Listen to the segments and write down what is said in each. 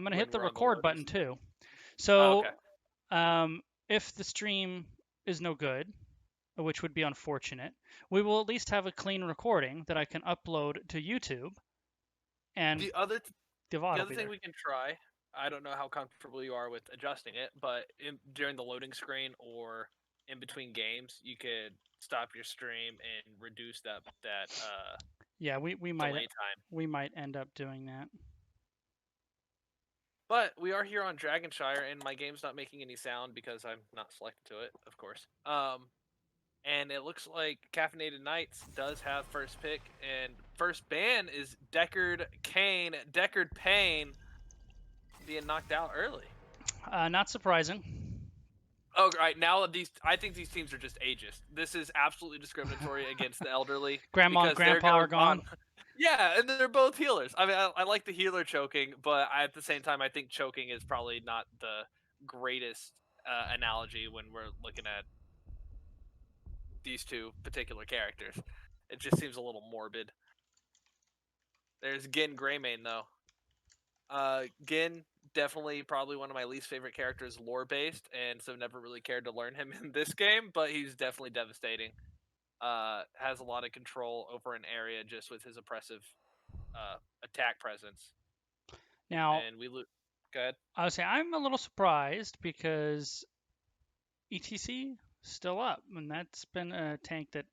I'm gonna when hit the we're on the record loading button screen. too. Oh, So, okay. if the stream is no good, which would be unfortunate, we will at least have a clean recording that I can upload to YouTube, and The other the VOD the will other be thing there. we can try. I don't know how comfortable you are with adjusting it, but during the loading screen or in between games, you could stop your stream and reduce that Yeah, we might delay time. end up doing that. But we are here on Dragonshire, and my game's not making any sound because I'm not selected to it, of course. And it looks like Caffeinated Nights does have first pick, and first ban is Deckard Payne being knocked out early. Not surprising. Oh, right now I think these teams are just ageist. This is absolutely discriminatory against the elderly Grandma and because there grandpa are goes on. gone. Yeah, and they're both healers. I mean, I like the healer choking, but at the same time, I think choking is probably not the greatest analogy when we're looking at these two particular characters. It just seems a little morbid. There's Gin Greymane though. Gin, definitely probably one of my least favorite characters lore based, and so never really cared to learn him in this game, but he's definitely devastating. Has a lot of control over an area just with his oppressive attack presence. Now, And we lose. Go ahead. I would say I'm a little surprised because ETC still up, and that's been a tank that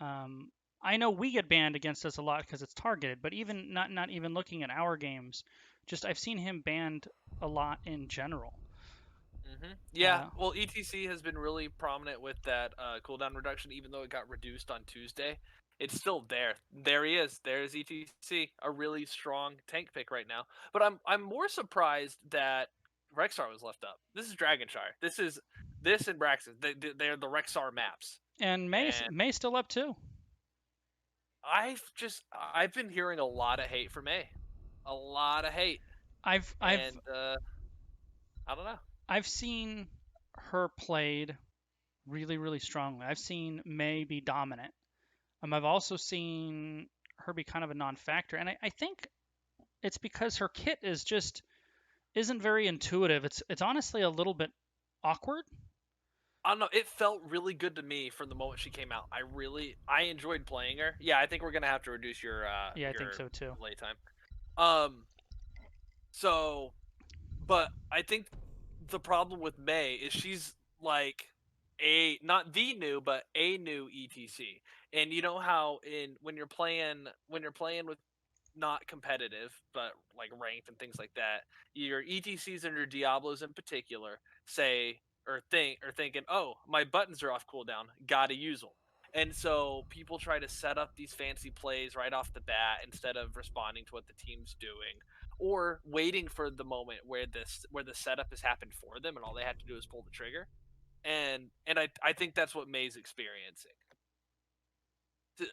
um, I know we get banned against us a lot because it's targeted. But even not even looking at our games, just I've seen him banned a lot in general. Yeah, Uh, well, ETC has been really prominent with that cooldown reduction, even though it got reduced on Tuesday. It's still there. There he is. There's ETC, a really strong tank pick right now. But I'm more surprised that Rexar was left up. This is Dragonshire. This and Braxton. They're the Rexar maps, and and May still up too. I've been hearing a lot of hate for May, a lot of hate, I've and I don't know. I've seen her played really strongly. I've seen May be dominant. I've also seen her be kind of a non-factor, and I think it's because her kit is just isn't very intuitive. It's honestly a little bit awkward. I don't know. It felt really good to me from the moment she came out. I enjoyed playing her. Yeah, I think we're gonna have to reduce Yeah, I think your so too. delay time. Um, so, but I think the problem with May is she's like a not the new but a new ETC, and you know how in when you're playing with not competitive but like ranked and things like that, your ETCs and your Diablos in particular say or thinking, oh, my buttons are off cooldown, gotta use them. And so people try to set up these fancy plays right off the bat instead of responding to what the team's doing or waiting for the moment where the setup has happened for them and all they have to do is pull the trigger. And I think that's what May's experiencing.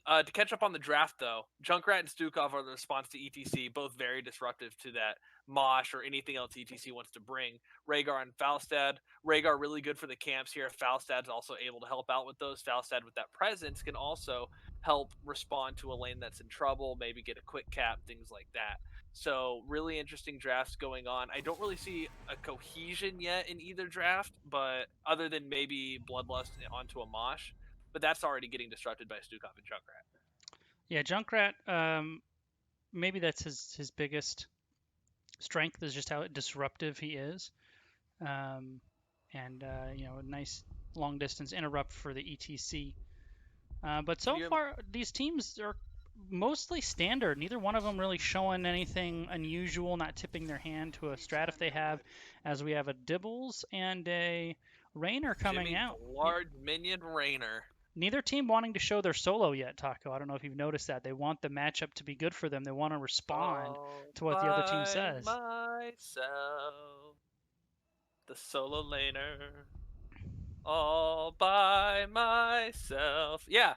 To catch up on the draft, though, Junkrat and Stukov are the response to ETC, both very disruptive to that Mosh or anything else ETC wants to bring. Rhaegar and Falstad. Rhaegar really good for the camps here. Falstad's also able to help out with those. Falstad with that presence can also help respond to a lane that's in trouble, maybe get a quick cap, things like that. So really interesting drafts going on. I don't really see a cohesion yet in either draft, but other than maybe Bloodlust onto a Mosh, but that's already getting disrupted by Stukov and Junkrat. Yeah, Junkrat. Maybe that's his biggest strength is just how disruptive he is. And a nice long distance interrupt for the ETC. But Can so you? far, these teams are mostly standard. Neither one of them really showing anything unusual, not tipping their hand to a strat if they have, as we have a Dibbles and a Rainer coming Jimmy out. Blard Minion Rainer. Neither team wanting to show their solo yet, Taco. I don't know if you've noticed that. They want the matchup to be good for them. They want to respond All to what the other team by says. myself, the solo laner. All by myself. Yeah.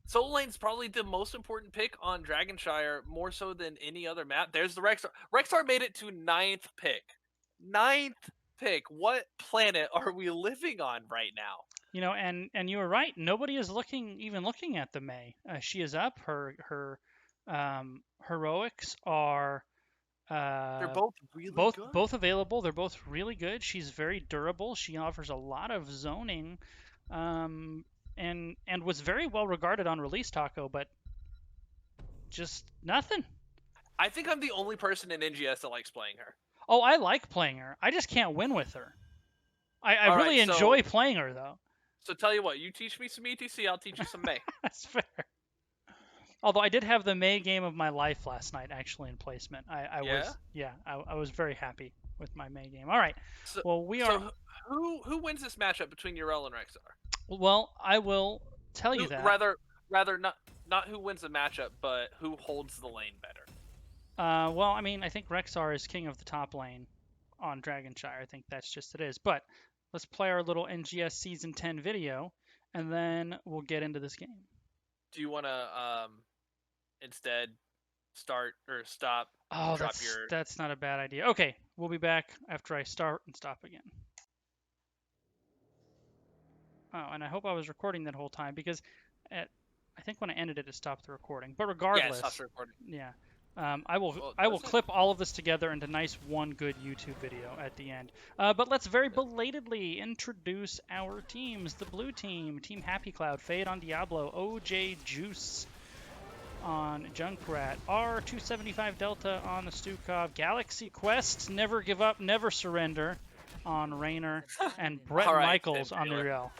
Solo lane's probably the most important pick on Dragonshire, more so than any other map. There's the Rexar. Rexar made it to ninth pick. Ninth pick. What planet are we living on right now? And you were right. Nobody is looking at the May. She is up. Her heroics are They're Uh, both really both good. both available. They're both really good. She's very durable. She offers a lot of zoning, um, and was very well regarded on release, Taco, but just nothing. I think I'm the only person in NGS that likes playing her. Oh, I like playing her. I just can't win with her. I All right, really enjoy playing her though. so tell you what, you teach me some ETC, I'll teach you some May. That's fair. Although I did have the May game of my life last night, actually in placement. I Yeah. was, yeah, I was very happy with my May game. All right. So Well, we so are. who wins this matchup between Urel and Rexar? Well, I will tell you Who that. rather not who wins the matchup, but who holds the lane better. Well, I mean, I think Rexar is king of the top lane on Dragonshire. I think that's just it is. But let's play our little NGS Season 10 video, and then we'll get into this game. Do you want to instead start or stop and Oh, drop your? that's not a bad idea. Okay, we'll be back after I start and stop again. Oh, and I hope I was recording that whole time because I think when I ended it stopped the recording. But Yeah, it stops regardless, recording. yeah, I will Well, I will does it? clip all of this together into nice one good YouTube video at the end. But let's very belatedly introduce our teams. The blue team, Team Happy Cloud, Fade on Diablo, OJ Juice on Junkrat, R275 Delta on the Stukov, Galaxy Quest, Never Give Up, Never Surrender on Raynor, and Brett All right, Michaels Tim on the Taylor. Real.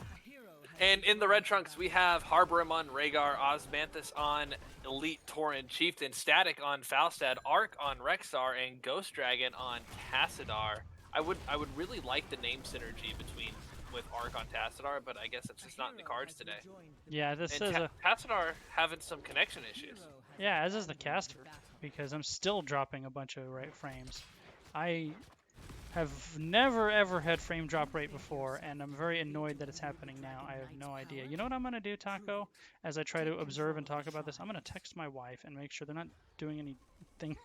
And in the red trunks, we have Harborim on Rhaegar, Osmanthus on Elite Tauren Chieftain, Static on Falstad, Arc on Rexar, and Ghost Dragon on Tassadar. I would really like the name synergy with Arc on Tassadar, but I guess it's just not in the cards today. Yeah, this And is a Tassadar having some connection issues. yeah, as is the caster because I'm still dropping a bunch of right frames. I have never ever had frame drop rate before, and I'm very annoyed that it's happening now. I have no idea. You know what I'm gonna do, Taco? As I try to observe and talk about this, I'm gonna text my wife and make sure they're not doing anything.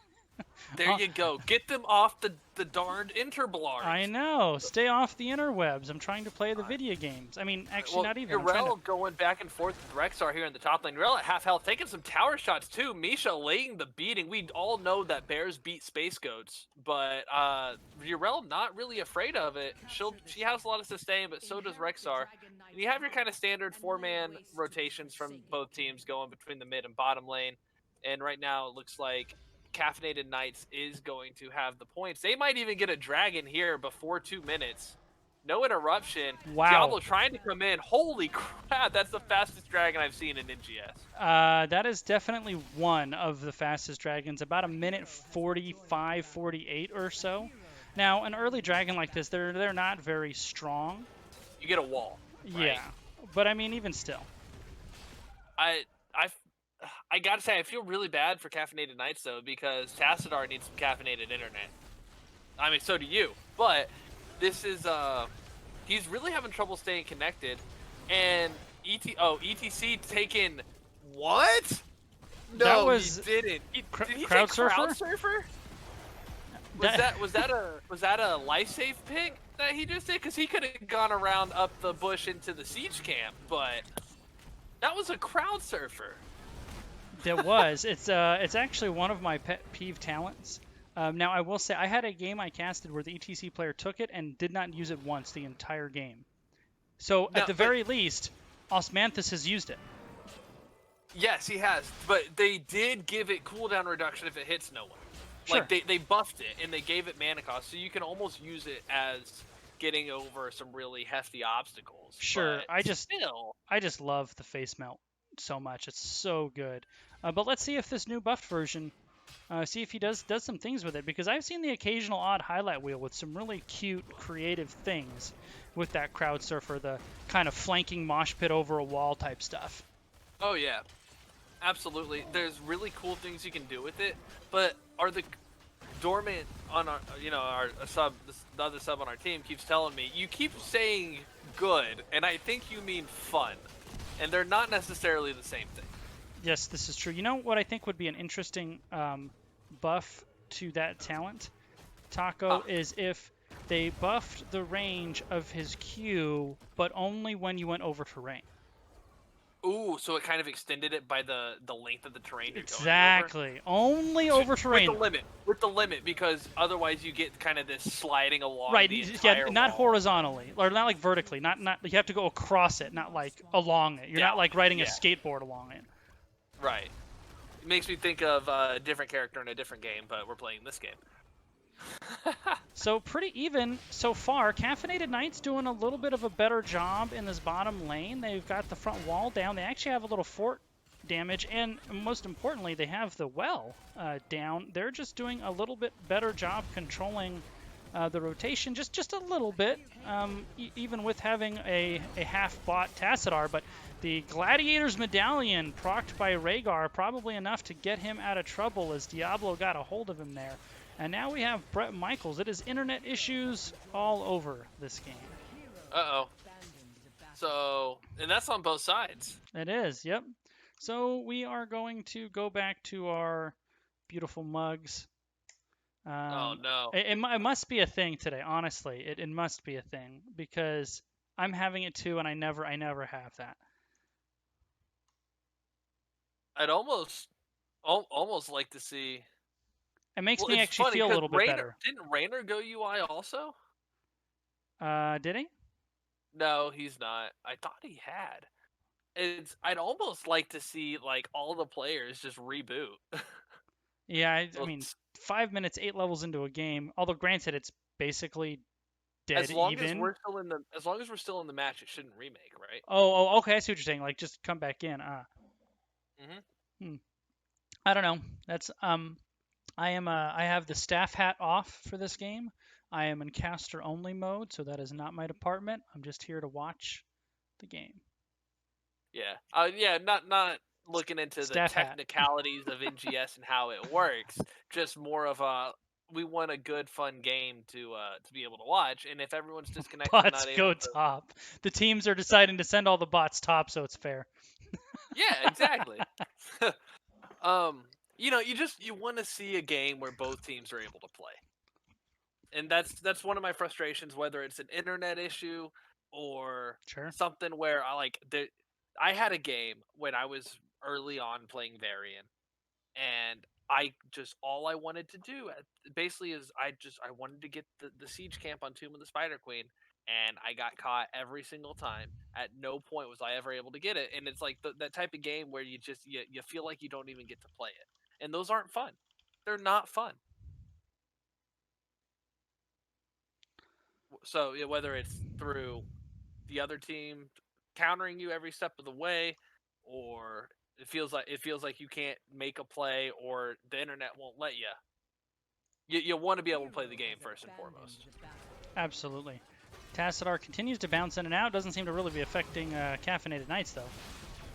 There you go. Get them off the darned interblards. I know. Stay off the interwebs. I'm trying to play the video games. I mean, actually, Well, not even. I'm trying Urel to... going back and forth with Rexar here in the top lane. Urel at half health, taking some tower shots too. Misha laying the beating. We all know that bears beat space goats, but Urel not really afraid of it. She has a lot of sustain, but so does Rexar. And you have your kind of standard 4-man rotations from both teams going between the mid and bottom lane. And right now it looks like Caffeinated Knights is going to have the points. They might even get a dragon here before 2 minutes. No interruption. Wow. Diablo trying to come in. Holy crap, that's the fastest dragon I've seen in NGS. That is definitely one of the fastest dragons, about a minute 45, 48 or so. Now, an early dragon like this, they're not very strong. You get a wall. Right? Yeah, but I mean, even still. I gotta say, I feel really bad for Caffeinated Knights though, because Tassadar needs some caffeinated internet. I mean, so do you. But this is he's really having trouble staying connected, and ETC taking what? No, that was he didn't. Did he crowd take surfer? crowd surfer? Was that a life save pick that he just did? Because he could have gone around up the bush into the siege camp, but that was a crowd surfer. There was. It's actually one of my pet peeve talents. Now I will say I had a game I casted where the ETC player took it and did not use it once the entire game. So at the very least, Osmanthus has used it. Yes, he has, but they did give it cooldown reduction if it hits no one. Sure. Like they buffed it and they gave it mana cost, so you can almost use it as getting over some really hefty obstacles. Sure, I just love the face melt so much. It's so good. But let's see if this new buffed version, see if he does some things with it, because I've seen the occasional odd highlight wheel with some really cute, creative things with that crowd surfer, the kind of flanking mosh pit over a wall type stuff. Oh yeah, absolutely. There's really cool things you can do with it, but are the dormant on our, the other sub on our team keeps telling me, you keep saying good, and I think you mean fun, and they're not necessarily the same thing. Yes, this is true. You know what I think would be an interesting buff to that talent, Taco, is if they buffed the range of his Q, but only when you went over terrain. Ooh, so it kind of extended it by the length of the terrain you're going over. Exactly. Only over With the terrain. limit, because otherwise you get kind of this sliding along Right. the Yeah. entire Not wall. horizontally, or not like vertically. Not. You have to go across it, not like along it. You're not Down like it. riding a Yeah, skateboard along it. right. It makes me think of a different character in a different game, but we're playing this game. So pretty even so far. Caffeinated Knight's doing a little bit of a better job in this bottom lane. They've got the front wall down. They actually have a little fort damage, and most importantly, they have the well down. They're just doing a little bit better job controlling the rotation, just a little bit, even with having a half-bot Tassadar. But the Gladiator's Medallion, procced by Rhaegar, probably enough to get him out of trouble as Diablo got a hold of him there. And now we have Brett Michaels. It is internet issues all over this game. Uh-oh. So, and that's on both sides. It is, yep. So we are going to go back to our beautiful mugs. Oh no. It must be a thing today, honestly. It must be a thing because I'm having it too, and I never have that. I'd almost like to see. It makes Well, me it's actually funny feel a because little bit better. Didn't Rainer go UI also? Did he? No, he's not. I thought he had. I'd almost like to see like all the players just reboot. Yeah, I Well, mean, 5 minutes, 8 levels into a game. Although granted, it's basically dead as long as even. we're still in the match, it shouldn't remake, right? Okay. I see what you're saying. Like, just come back in. Mhm. I don't know. That's I have the staff hat off for this game. I am in caster only mode, so that is not my department. I'm just here to watch the game. Yeah. Yeah. Not looking into the Staff hat. technicalities of NGS and how it works. Just more of a we want a good, fun game to be able to watch. And if everyone's disconnected and Bots not able go to, top. The teams are deciding to send all the bots top, so it's fair. yeah, exactly. You know, you want to see a game where both teams are able to play. And that's one of my frustrations, whether it's an internet issue or Sure. something where I had a game when I was early on playing Varian, and I just all I wanted to do basically is I wanted to get the siege camp on Tomb of the Spider Queen, and I got caught every single time. At no point was I ever able to get it, and it's like that type of game where you feel like you don't even get to play it, and those aren't fun. They're not fun. So whether it's through the other team countering you every step of the way, or it feels like you can't make a play, or the internet won't let you. You want to be able to play the game first and foremost. Absolutely. Tassadar continues to bounce in and out. Doesn't seem to really be affecting Caffeinated Knights, though.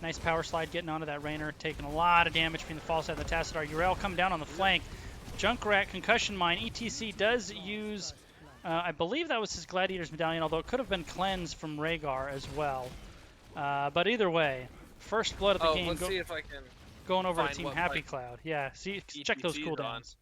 Nice power slide getting onto that Rainer, taking a lot of damage between the fall side of the Tassadar. Urael coming down on the flank. Junkrat, Concussion Mine. ETC does use, I believe that was his Gladiator's Medallion, although it could have been cleansed from Rhaegar as well. But either way, first blood of the game. Let's see if I can going over to find Team what, Happy like, Cloud. Yeah, see, check those ETCs cooldowns.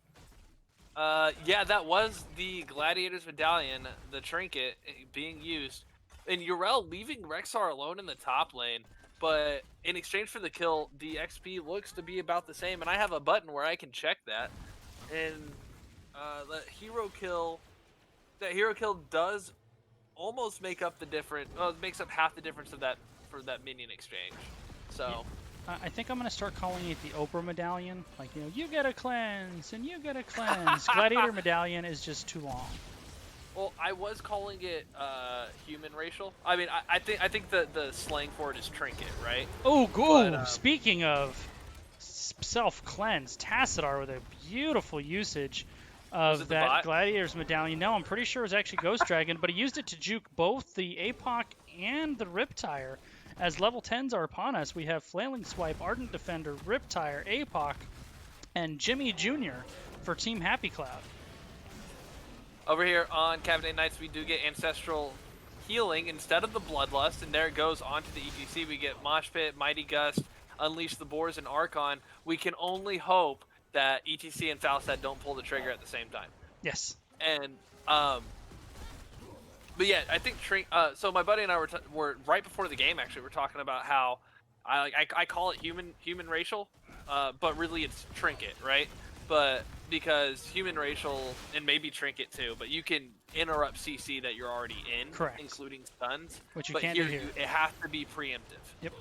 Yeah, that was the Gladiator's Medallion, the trinket being used, and Urel leaving Rexar alone in the top lane. But in exchange for the kill, the XP looks to be about the same, and I have a button where I can check that. And that hero kill does almost make up the difference. Well, it makes up half the difference of that for that minion exchange. So. I think I'm going to start calling it the Oprah Medallion. Like, you get a cleanse, and you get a cleanse. Gladiator Medallion is just too long. Well, I was calling it human racial. I mean, I think the slang for it is trinket, right? Oh, good. Speaking of self-cleanse, Tassadar with a beautiful usage of that Gladiator's Medallion. No, I'm pretty sure it was actually Ghost Dragon, but he used it to juke both the APOC and the Riptire. As level 10s are upon us, we have Flailing Swipe, Ardent Defender, Riptire, APOC, and Jimmy Jr. for Team Happy Cloud. Over here on Caffeinated Nights, we do get Ancestral Healing instead of the Bloodlust, and there it goes onto the ETC. We get Mosh Pit, Mighty Gust, Unleash the Boars, and Archon. We can only hope that ETC and Falstad don't pull the trigger at the same time. Yes. And, but yeah, I think so my buddy and I were right before the game, actually, we're talking about how I call it human racial, but really it's trinket, right? But because human racial and maybe trinket too, but you can interrupt CC that you're already in, Correct. including stuns. Which you But can't do here here. it has to be preemptive, Yep.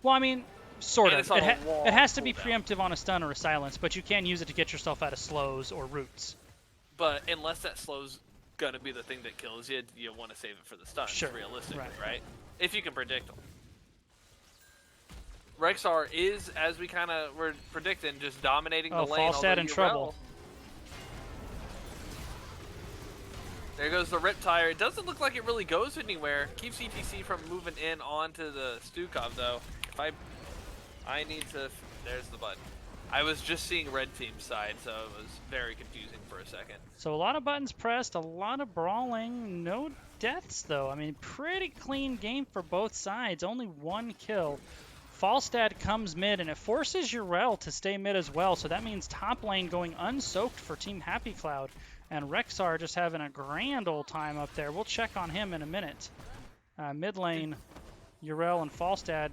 Well, I mean, sort and of. it's on a It long has to be cooldown. preemptive on a stun or a silence, but you can use it to get yourself out of slows or roots. But unless that slow's gonna be the thing that kills you, you want to save it for the stuns, Sure. realistically, Right. right? If you can predict them. Rexar is, as we kind of were predicting, just dominating the Oh, lane, although Falstad in trouble. Urel. There goes the Riptire. It doesn't look like it really goes anywhere. Keeps ETC from moving in onto the Stukov, though. If I need to... There's the button. I was just seeing red team's side, so it was very confusing for a second. So a lot of buttons pressed, a lot of brawling, no deaths though. I mean, pretty clean game for both sides. Only one kill. Falstad comes mid, and it forces Urel to stay mid as well. So that means top lane going unsoaked for Team Happy Cloud. And Rexar just having a grand old time up there. We'll check on him in a minute. Mid lane, Urel and Falstad.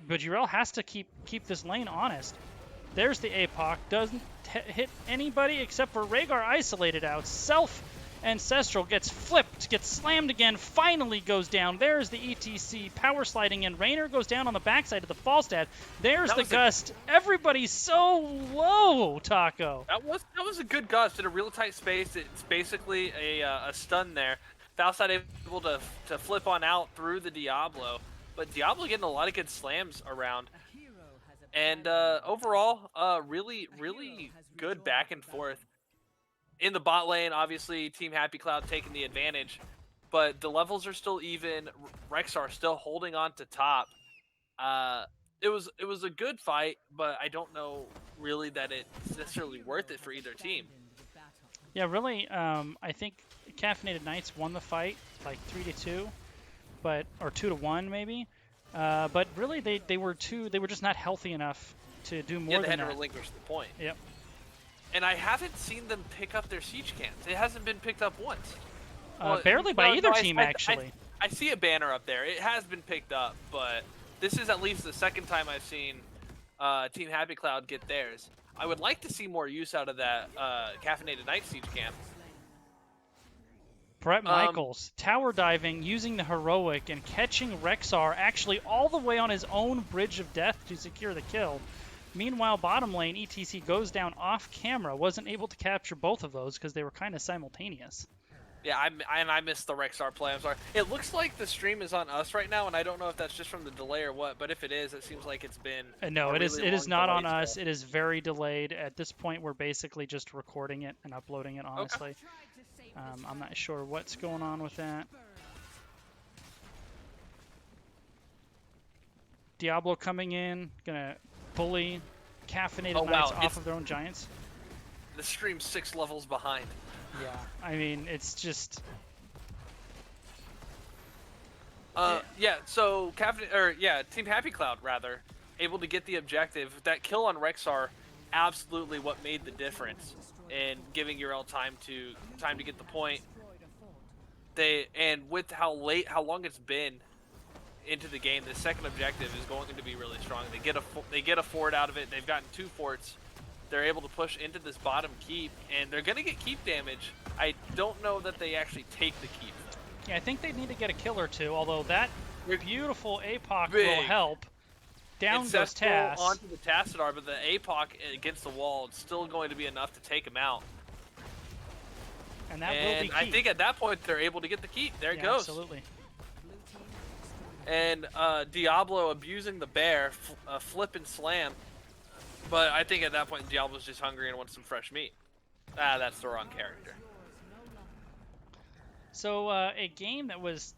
But Urel has to keep this lane honest. There's the APOC. Doesn't hit anybody except for Rhaegar isolated out. Self Ancestral gets flipped, gets slammed again, finally goes down. There's the ETC power sliding in. Raynor goes down on the backside of the Falstad. There's the gust. Everybody's so low, Taco. That was a good gust in a real tight space. It's basically a stun there. Falstad able to flip on out through the Diablo, but Diablo getting a lot of good slams around. And overall, really good back and forth. In the bot lane, obviously, Team Happy Cloud taking the advantage, but the levels are still even. Rexar still holding on to top. It was a good fight, but I don't know really that it's necessarily worth it for either team. Yeah, really, I think Caffeinated Knights won the fight like 3-2, or 2-1 maybe. But really, they were just not healthy enough to do more than that. Yeah, they had to relinquish the point. Yep. And I haven't seen them pick up their siege camps. It hasn't been picked up once. Barely by either team, actually. I see a banner up there. It has been picked up, but this is at least the second time I've seen Team Happy Cloud get theirs. I would like to see more use out of that Caffeinated Night siege camp. Brett Michaels, tower diving, using the heroic, and catching Rexar actually all the way on his own bridge of death to secure the kill. Meanwhile, bottom lane, ETC goes down off camera, wasn't able to capture both of those because they were kind of simultaneous. Yeah, I missed the Rexar play. I'm sorry. It looks like the stream is on us right now, and I don't know if that's just from the delay or what. But if it is, it seems like it's been. No, it is not on us. It is very delayed. At this point, we're basically just recording it and uploading it. Honestly, okay. I'm not sure what's going on with that. Diablo coming in, gonna bully Caffeinated Knights off of their own giants. The stream's 6 levels behind. Yeah, I mean, it's just... yeah, so Team Happy Cloud, rather, able to get the objective. That kill on Rexar, absolutely what made the difference in giving Urel time to get the point. And with how long it's been into the game, the second objective is going to be really strong. They get a fort out of it. They've gotten 2 forts. They're able to push into this bottom keep, and they're going to get keep damage. I don't know that they actually take the keep. Yeah, I think they need to get a kill or 2, although that beautiful APOC will help. Down goes Tass. Onto the Tassadar, but the APOC against the wall is still going to be enough to take him out. And that will be key. I think at that point they're able to get the keep. There it goes. Absolutely. And Diablo abusing the bear, flip and slam. But I think at that point Diablo's just hungry and wants some fresh meat. Ah, that's the wrong character. So a game that was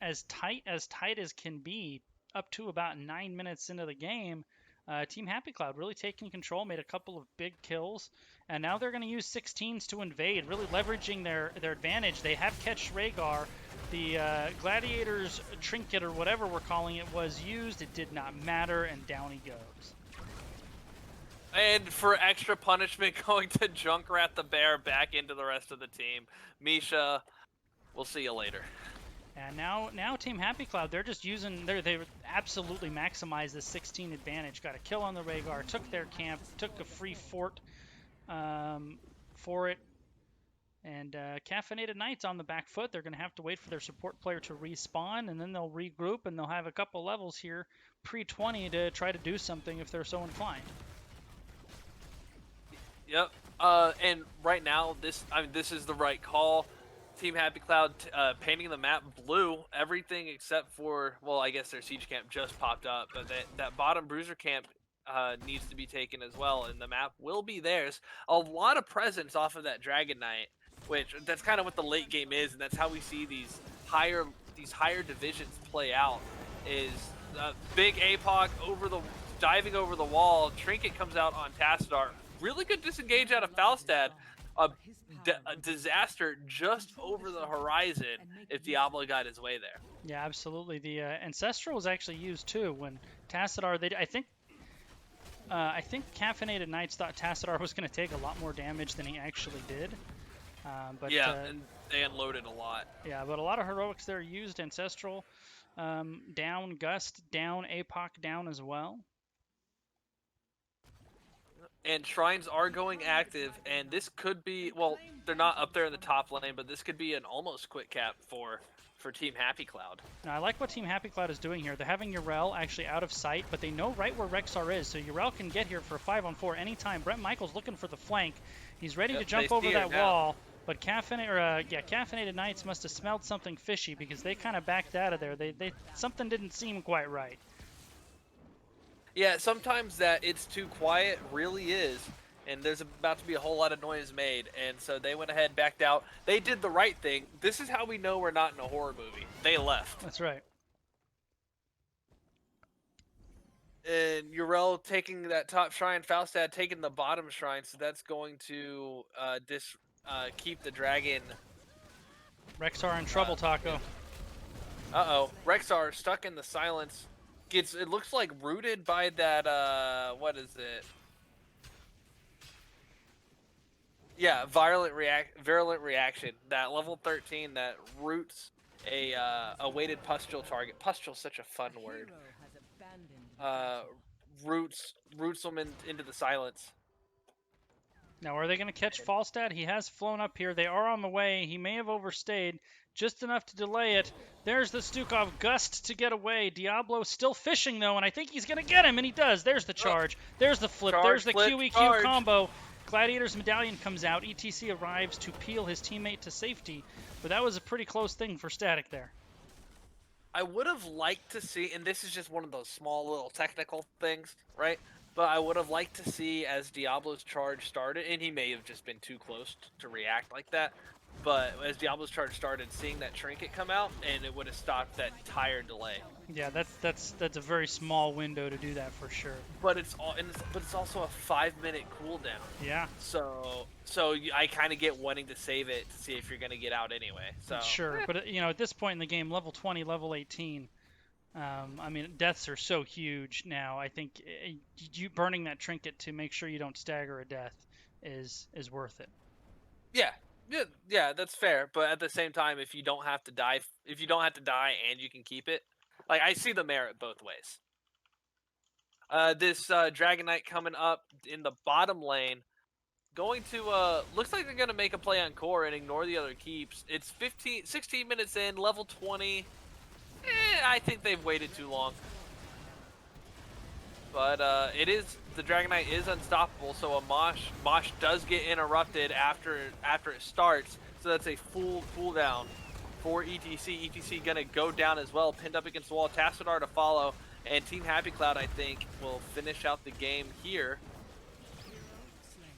as tight as can be, up to about 9 minutes into the game. Team Happy Cloud really taking control, made a couple of big kills, and now they're going to use 16s to invade, really leveraging their advantage. They have catched Rhaegar. The Gladiator's trinket, or whatever we're calling it, was used. It did not matter, and down he goes. And for extra punishment, going to Junkrat the Bear back into the rest of the team. Misha, we'll see you later. And now Team Happy Cloud, they're just using they absolutely maximize the 16 advantage. Got a kill on the Rhaegar, took their camp, took a free fort um, for it, and Caffeinated Knights on the back foot. They're going to have to wait for their support player to respawn, and then they'll regroup, and they'll have a couple levels here pre-20 to try to do something if they're so inclined. Yep. And right now, this is the right call. Team Happy Cloud painting the map blue, everything except for, well, I guess their siege camp just popped up, but that bottom bruiser camp needs to be taken as well, and the map will be theirs. A lot of presence off of that Dragon Knight, which that's kind of what the late game is, and that's how we see these higher divisions play out. Is big APOC diving over the wall. Trinket comes out on Tassadar. Really good disengage out of Falstad. A disaster just over the horizon if Diablo got his way there. Yeah, absolutely. The Ancestral was actually used too when Tassadar. I think Caffeinated Knights thought Tassadar was going to take a lot more damage than he actually did. But yeah, and they unloaded a lot. Yeah, but a lot of heroics there used. Ancestral down, Gust down, APOC down as well. And shrines are going active, and this could be, well, they're not up there in the top lane, but this could be an almost quick cap for Team Happy Cloud. Now, I like what Team Happy Cloud is doing here. They're having Yrel actually out of sight, but they know right where Rexar is, so Yrel can get here for a 5-on-4 anytime. Brent Michaels looking for the flank. He's ready to jump over that wall, but Caffeinated Knights must have smelled something fishy because they kind of backed out of there. Something didn't seem quite right. Yeah, sometimes that it's too quiet really is, and there's about to be a whole lot of noise made, and so they went ahead, backed out. They did the right thing. This is how we know we're not in a horror movie. They left. That's right. And Yrel taking that top shrine, Falstad taking the bottom shrine, so that's going to keep the dragon. Rexar in trouble, Taco. Uh-oh. Rexar stuck in the silence. It looks like rooted by that, what is it? Yeah, virulent reaction. That level 13 that roots a weighted pustule target. Pustule's such a fun word. Roots them into the silence. Now, are they going to catch Falstad? He has flown up here. They are on the way. He may have overstayed just enough to delay it. There's the Stukov Gust to get away. Diablo still fishing, though, and I think he's going to get him, and he does. There's the charge. There's the flip. There's the QEQ combo. Gladiator's Medallion comes out. ETC arrives to peel his teammate to safety, but that was a pretty close thing for Static there. I would have liked to see, and this is just one of those small little technical things, right? But I would have liked to see as Diablo's charge started, and he may have just been too close to react like that, but as Diablo's charge started, seeing that trinket come out, and it would have stopped that entire delay. Yeah, that's a very small window to do that for sure. But it's also a 5-minute cooldown. Yeah. So I kind of get wanting to save it to see if you're gonna get out anyway. So sure, but at this point in the game, level 20, level 18. I mean, deaths are so huge now. I think you burning that trinket to make sure you don't stagger a death is worth it. Yeah, that's fair. But at the same time, if you don't have to die and you can keep it, like I see the merit both ways. This Dragon Knight coming up in the bottom lane, going to looks like they're gonna make a play on core and ignore the other keeps. It's 16 minutes in, level 20. I think they've waited too long. But the Dragon Knight is unstoppable, so a Mosh does get interrupted after it starts, so that's a full cooldown for ETC. ETC gonna go down as well, pinned up against the wall. Tassadar to follow, and Team Happy Cloud, I think, will finish out the game here.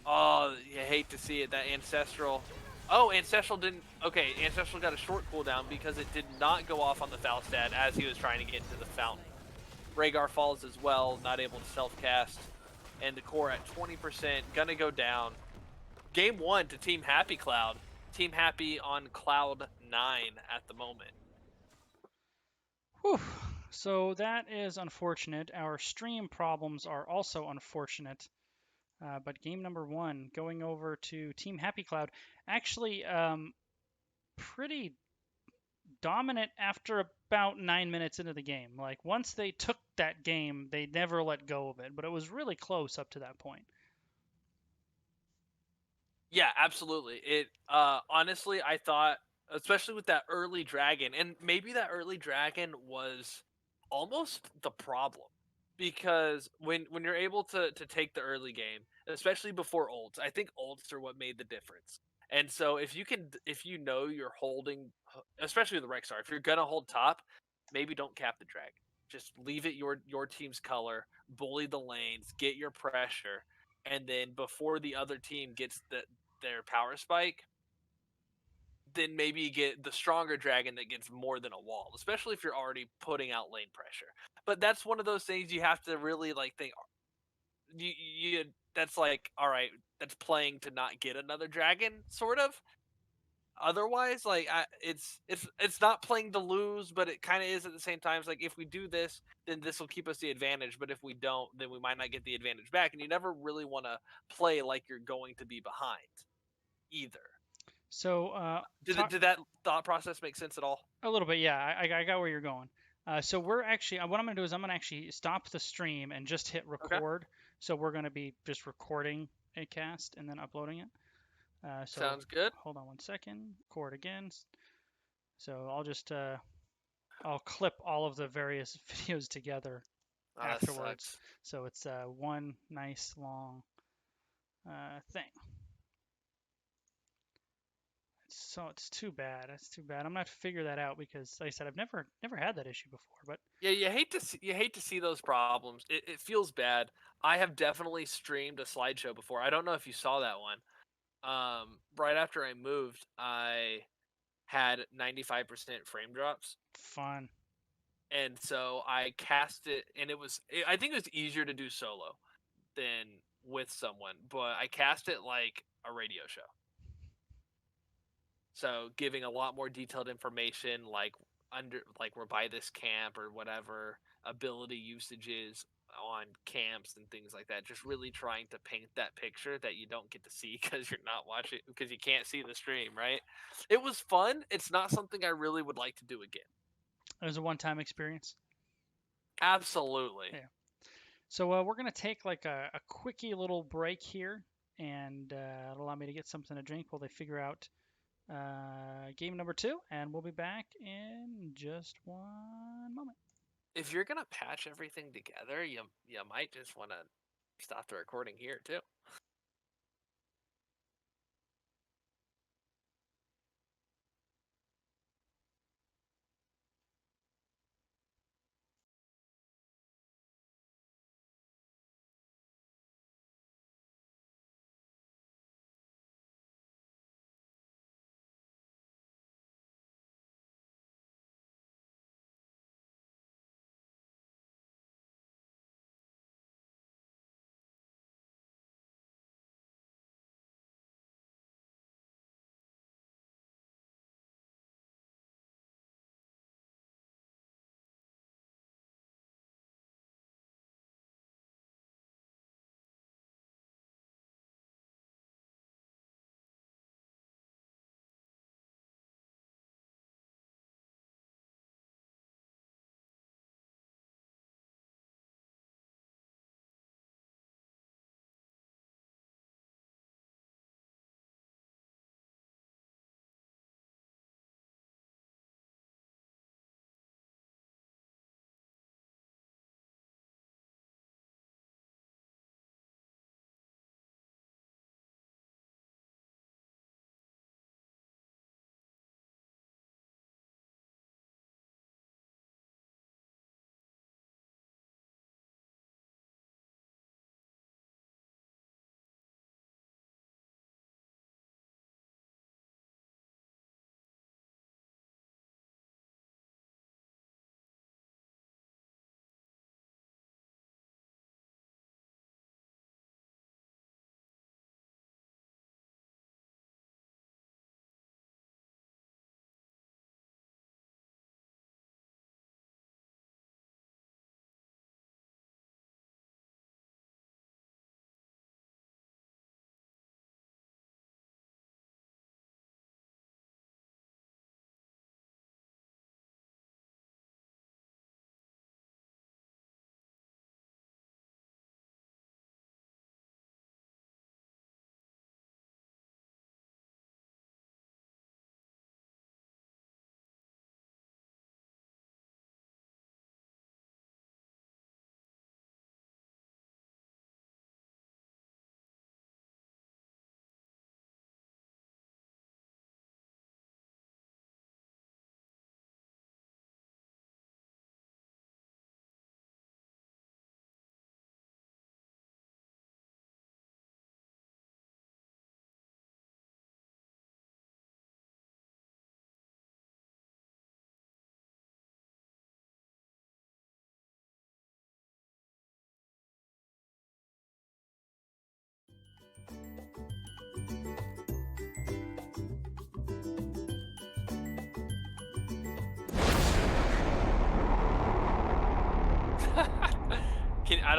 Oh, you hate to see it, that Ancestral. Oh, Ancestral didn't... Okay, Ancestral got a short cooldown because it did not go off on the Falstad as he was trying to get into the fountain. Rhaegar falls as well, not able to self-cast. And the core at 20%, gonna go down. Game 1 to Team Happy Cloud. Team Happy on Cloud 9 at the moment. Whew. So that is unfortunate. Our stream problems are also unfortunate. But game number 1, going over to Team Happy Cloud. Actually, pretty dominant after about 9 minutes into the game. Like once they took that game, they never let go of it. But it was really close up to that point. Yeah, absolutely. It honestly, I thought, especially with that early dragon, and maybe that early dragon was almost the problem, because when you're able to take the early game, especially before ults, I think ults are what made the difference. And so if you know you're holding, especially with the Rexar, if you're gonna hold top, maybe don't cap the dragon. Just leave it your team's color, bully the lanes, get your pressure, and then before the other team gets their power spike, then maybe you get the stronger dragon that gets more than a wall, especially if you're already putting out lane pressure. But that's one of those things you have to really like think. You that's like, all right, that's playing to not get another dragon, sort of. Otherwise, like it's not playing to lose, but it kind of is at the same time. It's like if we do this, then this will keep us the advantage. But if we don't, then we might not get the advantage back. And you never really want to play like you're going to be behind either. So Did that thought process make sense at all? a little bit, yeah. I got where you're going. So we're actually what I'm gonna do is I'm gonna actually stop the stream and just hit Okay, record. So we're gonna be just recording a cast and then uploading it. So sounds good. hold on one second. Record again. So I'll clip all of the various videos together Oh, that afterwards. sucks. So it's one nice long thing. So it's too bad. That's too bad. I'm gonna have to figure that out because, like I said, I've never had that issue before. But Yeah, you hate to see those problems. It feels bad. I have definitely streamed a slideshow before. I don't know if you saw that one. Right after I moved, I had 95% frame drops. fun. And so I cast it, and I think it was easier to do solo than with someone, but I cast it like a radio show. So giving a lot more detailed information, like we're by this camp or whatever, ability usages on camps and things like that. Just really trying to paint that picture that you don't get to see because you're not watching, because you can't see the stream, right? It was fun. It's not something I really would like to do again. It was a one-time experience. Absolutely. Yeah. So we're gonna take like a quickie little break here, and allow me to get something to drink while they figure out game number two, and we'll be back in just one moment. If you're gonna patch everything together, you might just want to stop the recording here too.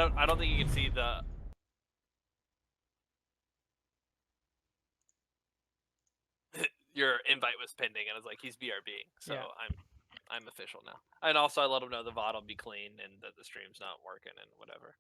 I don't think you can see the. Your invite was pending, and I was like, he's BRBing, so Yeah. I'm official now. And also, I let him know the VOD will be clean and that the stream's not working and whatever.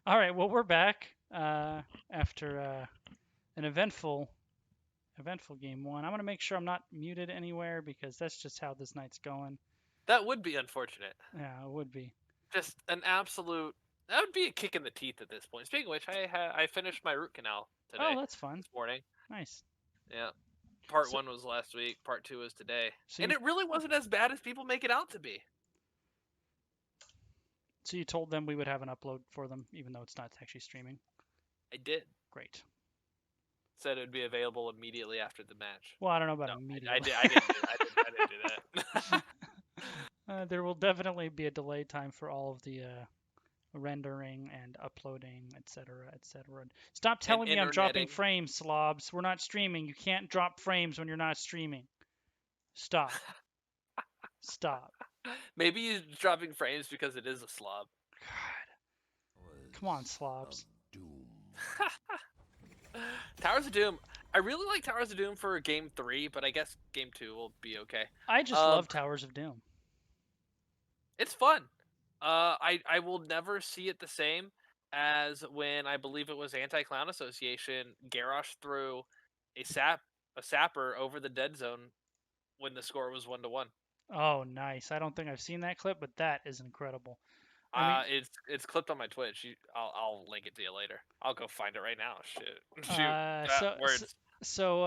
All right. Well, we're back after an eventful game one. I'm gonna make sure I'm not muted anywhere because that's just how this night's going. That would be unfortunate. Yeah, it would be. Just an absolute. That would be a kick in the teeth at this point. Speaking of which, I finished my root canal Oh, today, that's fun. this morning. Nice. Yeah, part So, 1 was last week. Part 2 is today, so and you it really wasn't as bad as people make it out to be. so you told them we would have an upload for them, even though it's not actually streaming. I did. Great. Said it would be available immediately after the match. Well, I don't know about No, I immediately. did. I didn't. I didn't do that. There will definitely be a delay time for all of the rendering and uploading, etc., etc. Stop And telling me I'm dropping interneting. frames, slobs. We're not streaming. You can't drop frames when you're not streaming. Stop. Stop. Maybe he's dropping frames because it is a slob. God. Come on, slobs. Towers of Doom. I really like Towers of Doom for Game 3, but I guess Game 2 will be okay. I just love Towers of Doom. It's fun. I will never see it the same as when I believe it was Anti-Clown Association Garrosh threw a sapper over the dead zone when the score was 1-1. Oh, nice. I don't think I've seen that clip, but that is incredible. I mean, It's clipped on my Twitch. I'll link it to you later. I'll go find it right now. Shoot, so words. so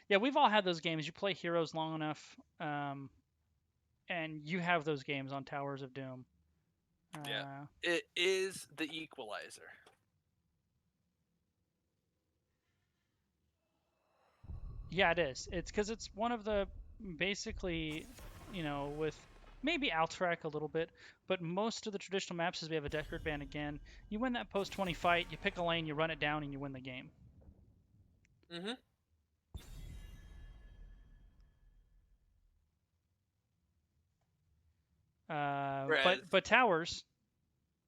yeah, we've all had those games. You play Heroes long enough, and you have those games on Towers of Doom. Yeah, it is the equalizer. Yeah, it is. It's because it's one of the basically, with maybe Alterac a little bit, but most of the traditional maps is we have a Deckard band again. You win that post 20 fight, you pick a lane, you run it down, and you win the game. Mm-hmm. But towers,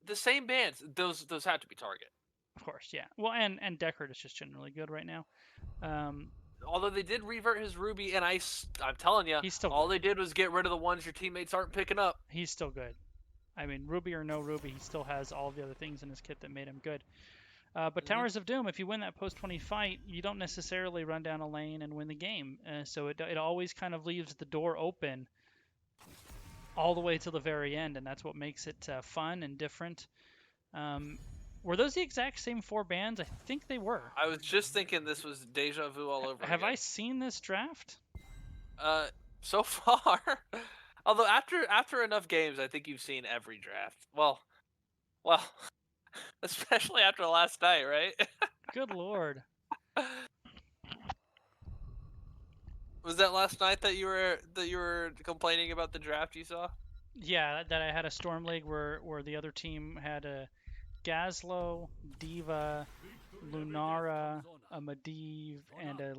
The same bands, those have to be target. of course, yeah. Well, and Deckard is just generally good right now. Although they did revert his Ruby, and I'm telling you, he's still all good. they did was get rid of the ones your teammates aren't picking up. He's still good. I mean, Ruby or no Ruby, he still has all the other things in his kit that made him good. But Towers of Doom, if you win that post 20 fight, you don't necessarily run down a lane and win the game. So it always kind of leaves the door open all the way to the very end, and that's what makes it fun and different. Were those the exact same 4 bands? I think they were. I was just thinking this was deja vu all over Have again. I seen this draft? So far. Although after enough games, I think you've seen every draft. Well, especially after last night, right? Good lord. Was that last night that you were complaining about the draft you saw? Yeah, that I had a Storm League where the other team had a Gazlo, Diva, Lunara, a Medivh, and a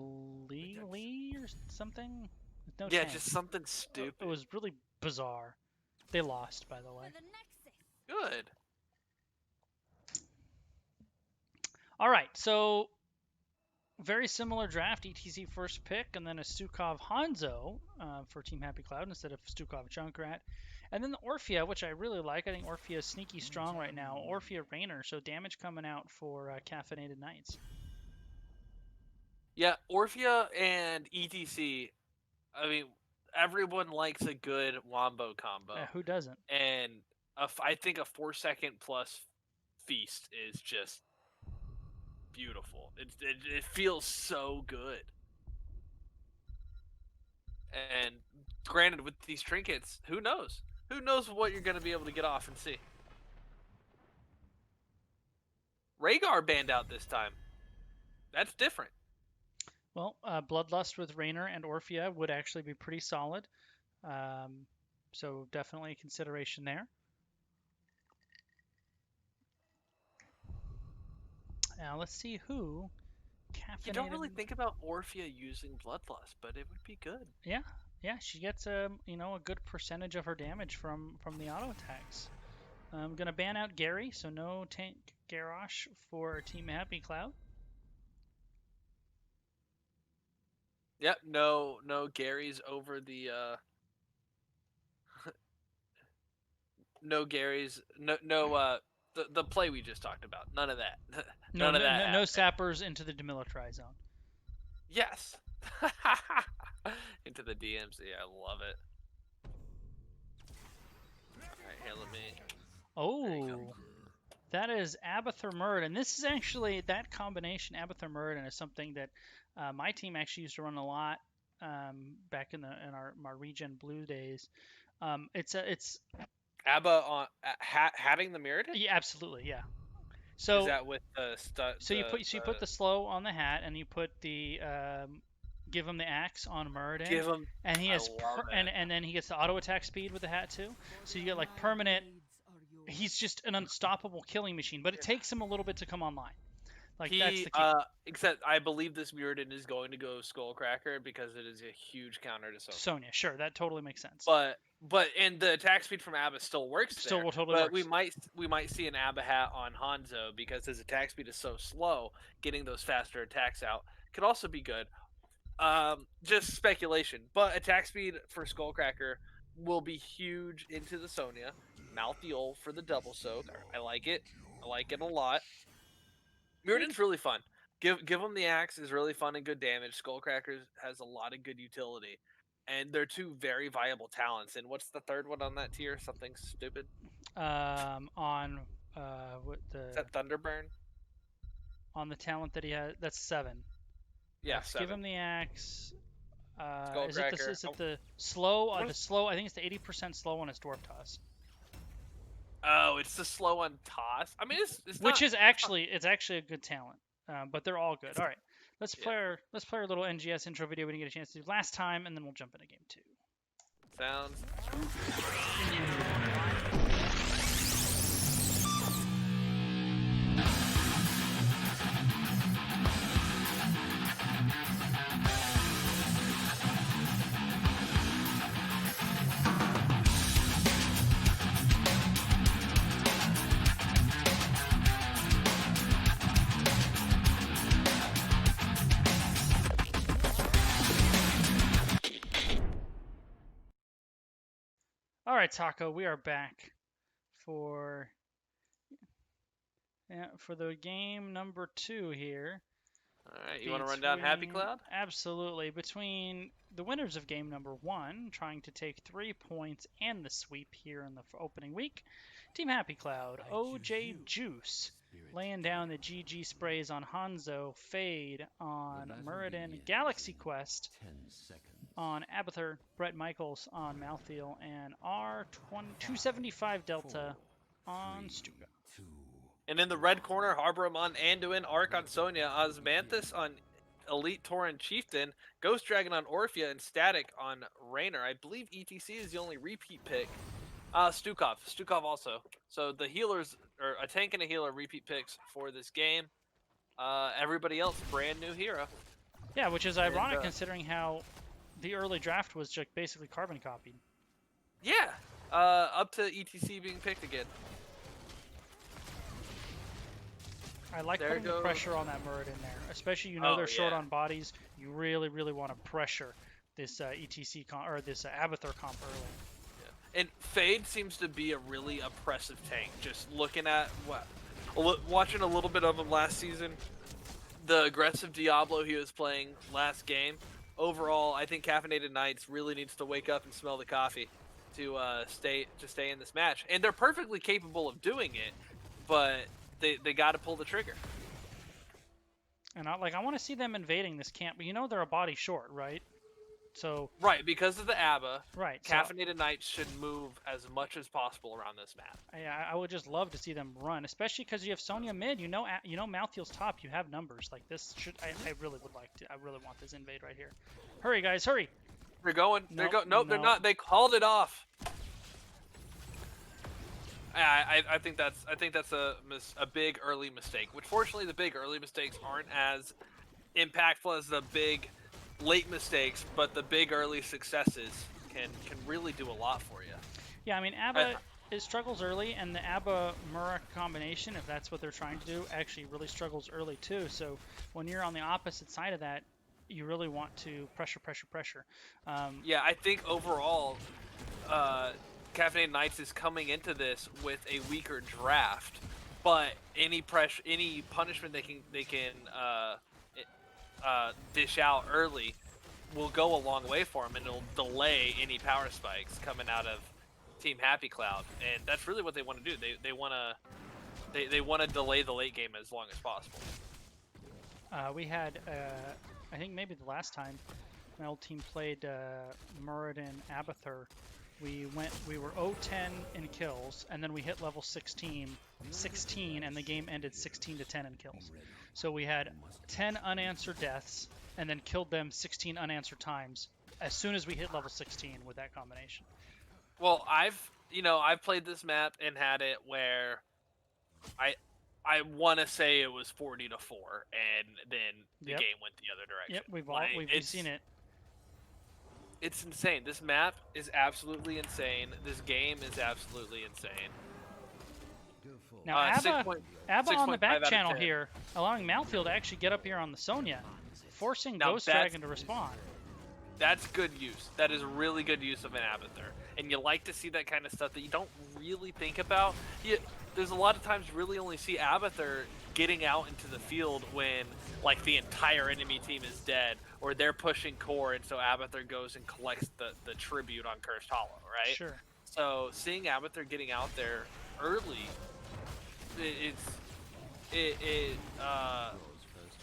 Lee or something. No Yeah, tank. just something stupid. It was really bizarre. They lost, by the way. Good. All right, so very similar draft. ETC first pick, and then a Stukov Hanzo for Team Happy Cloud instead of Stukov Junkrat. And then the Orphea, which I really like. I think Orphea is sneaky strong right now. Orphea Rainer, so damage coming out for Caffeinated Knights. Yeah, Orphea and ETC. I mean, everyone likes a good wombo combo. Who doesn't? And I think a 4-second plus feast is just beautiful. It feels so good. And granted, with these trinkets, who knows? Who knows what you're going to be able to get off and see? Rhaegar banned out this time. That's different. Well, Bloodlust with Raynor and Orphea would actually be pretty solid. So definitely a consideration there. Now let's see who You don't caffeinated. really think about Orphea using Bloodlust, but it would be good. Yeah, yeah, she gets a good percentage of her damage from the auto attacks. I'm gonna ban out Gary, so no tank Garrosh for Team Happy Cloud. Yep, no Gary's over the no Gary's no the play we just talked about. None of that. No, None of no, that no, no happening. sappers into the demilitarized zone. Yes. Into the DMZ. I love it. Alright, here let me there you go. Oh, that is Abathur Murd, and this is actually that combination Abathur Murd, is something that my team actually used to run a lot back in our regen blue days. It's Abba on having the Mirrodin? yeah, absolutely, yeah. Is So that with the so you put the slow on the hat, and you put the give him the axe on Muradin, give him and he I has love it. and then he gets the auto attack speed with the hat too. So you get like permanent. He's just an unstoppable killing machine, but it takes him a little bit to come online. Like that's He the key. except I believe this Mirrodin is going to go Skullcracker because it is a huge counter to Sonya. Sonya, sure, that totally makes sense. But and the attack speed from Abba still works Still there. will totally But works. we might see an Abba hat on Hanzo because his attack speed is so slow. Getting those faster attacks out could also be good. Just speculation, but attack speed for Skullcracker will be huge into the Sonya. Malthiol for the double soak. I like it. I like it a lot. Mirrodin's really fun. Give him the axe is really fun and good damage. Skullcracker has a lot of good utility, and they're two very viable talents. And what's the third one on that tier? Something stupid. On what Is the that Thunderburn? on the talent that he has, that's 7. Yeah, Give him 7. the axe. Skullcracker. Is it the slow? What The is, slow. I think it's the 80% slow on his dwarf toss, oh, it's the slow on toss. I mean, it's which not. is actually it's actually a good talent. But they're all good. It's, All right, yeah, let's play our little NGS intro video we didn't get a chance to do last time, and then we'll jump into game 2. sounds. All right, Taco, we are back for for the game number 2 here. All right, you want to run down Happy Cloud? Absolutely. Between the winners of game number 1, trying to take 3 points and the sweep here in the opening week, Team Happy Cloud, OJ Juice, laying down the GG sprays on Hanzo, Fade on Muradin, Galaxy Quest on Abathur, Brett Michaels on Malthiel, and R275 Delta on Stuga. And in the red corner, Harborum on Anduin, Arc on Sonya, Osmanthus on Elite Tauren Chieftain, Ghost Dragon on Orphea, and Static on Raynor. I believe ETC is the only repeat pick. Stukov also. So the healers, or a tank and a healer, repeat picks for this game. Everybody else, brand new hero. Yeah, which is ironic considering how the early draft was just basically carbon copied. Yeah, up to ETC being picked again. I like putting the pressure on that Muradin there, especially they're short on bodies. You really, really want to pressure this ETC or this Abathur comp early. Yeah. And Fade seems to be a really oppressive tank. Just looking at watching a little bit of him last season, the aggressive Diablo he was playing last game. Overall, I think Caffeinated Knights really needs to wake up and smell the coffee to stay in this match, and they're perfectly capable of doing it, but they got to pull the trigger. And I want to see them invading this camp, but they're a body short, right? So right, because of the ABBA, right? Caffeinated Knights should move as much as possible around this map. I would just love to see them run, especially because you have Sonya mid. Malthiel's top. You have numbers like this. I really would like to. I really want this invade right here. Hurry, guys, hurry! They're going. They're Nope, going. Nope, they're nope. not. They called it off. I think that's a big early mistake. Which fortunately, the big early mistakes aren't as impactful as the big late mistakes, but the big early successes can really do a lot for you. Yeah, I mean, I, ABBA, it struggles early, and the ABBA-Mura combination, if that's what they're trying to do, actually really struggles early too. So when you're on the opposite side of that, you really want to pressure, pressure, pressure. yeah, I think overall, uh, Caffeinated Nights is coming into this with a weaker draft, but any pressure, any punishment they can dish out early will go a long way for them, and it'll delay any power spikes coming out of Team Happy Cloud, and that's really what they want to do. They want to delay the late game as long as possible. We had, I think maybe the last time my old team played Muradin Abathur, we were 0-10 in kills, and then we hit level 16, and the game ended 16-10 in kills. So we had 10 unanswered deaths, and then killed them 16 unanswered times as soon as we hit level 16 with that combination. Well, I've played this map and had it where I want to say it was 40-4, and then the Yep. game went the other direction. Yep, we've seen it. It's insane. This map is absolutely insane. This game is absolutely insane. Now, ABBA on the back channel here, allowing Malfield to actually get up here on the Sonya, forcing Ghost Dragon to respond. That's good use. That is really good use of an Abathur. And you like to see that kind of stuff that you don't really think about. There's a lot of times you really only see Abathur getting out into the field when like the entire enemy team is dead, or they're pushing core, and so Abathur goes and collects the tribute on Cursed Hollow, right? Sure. So seeing Abathur getting out there early,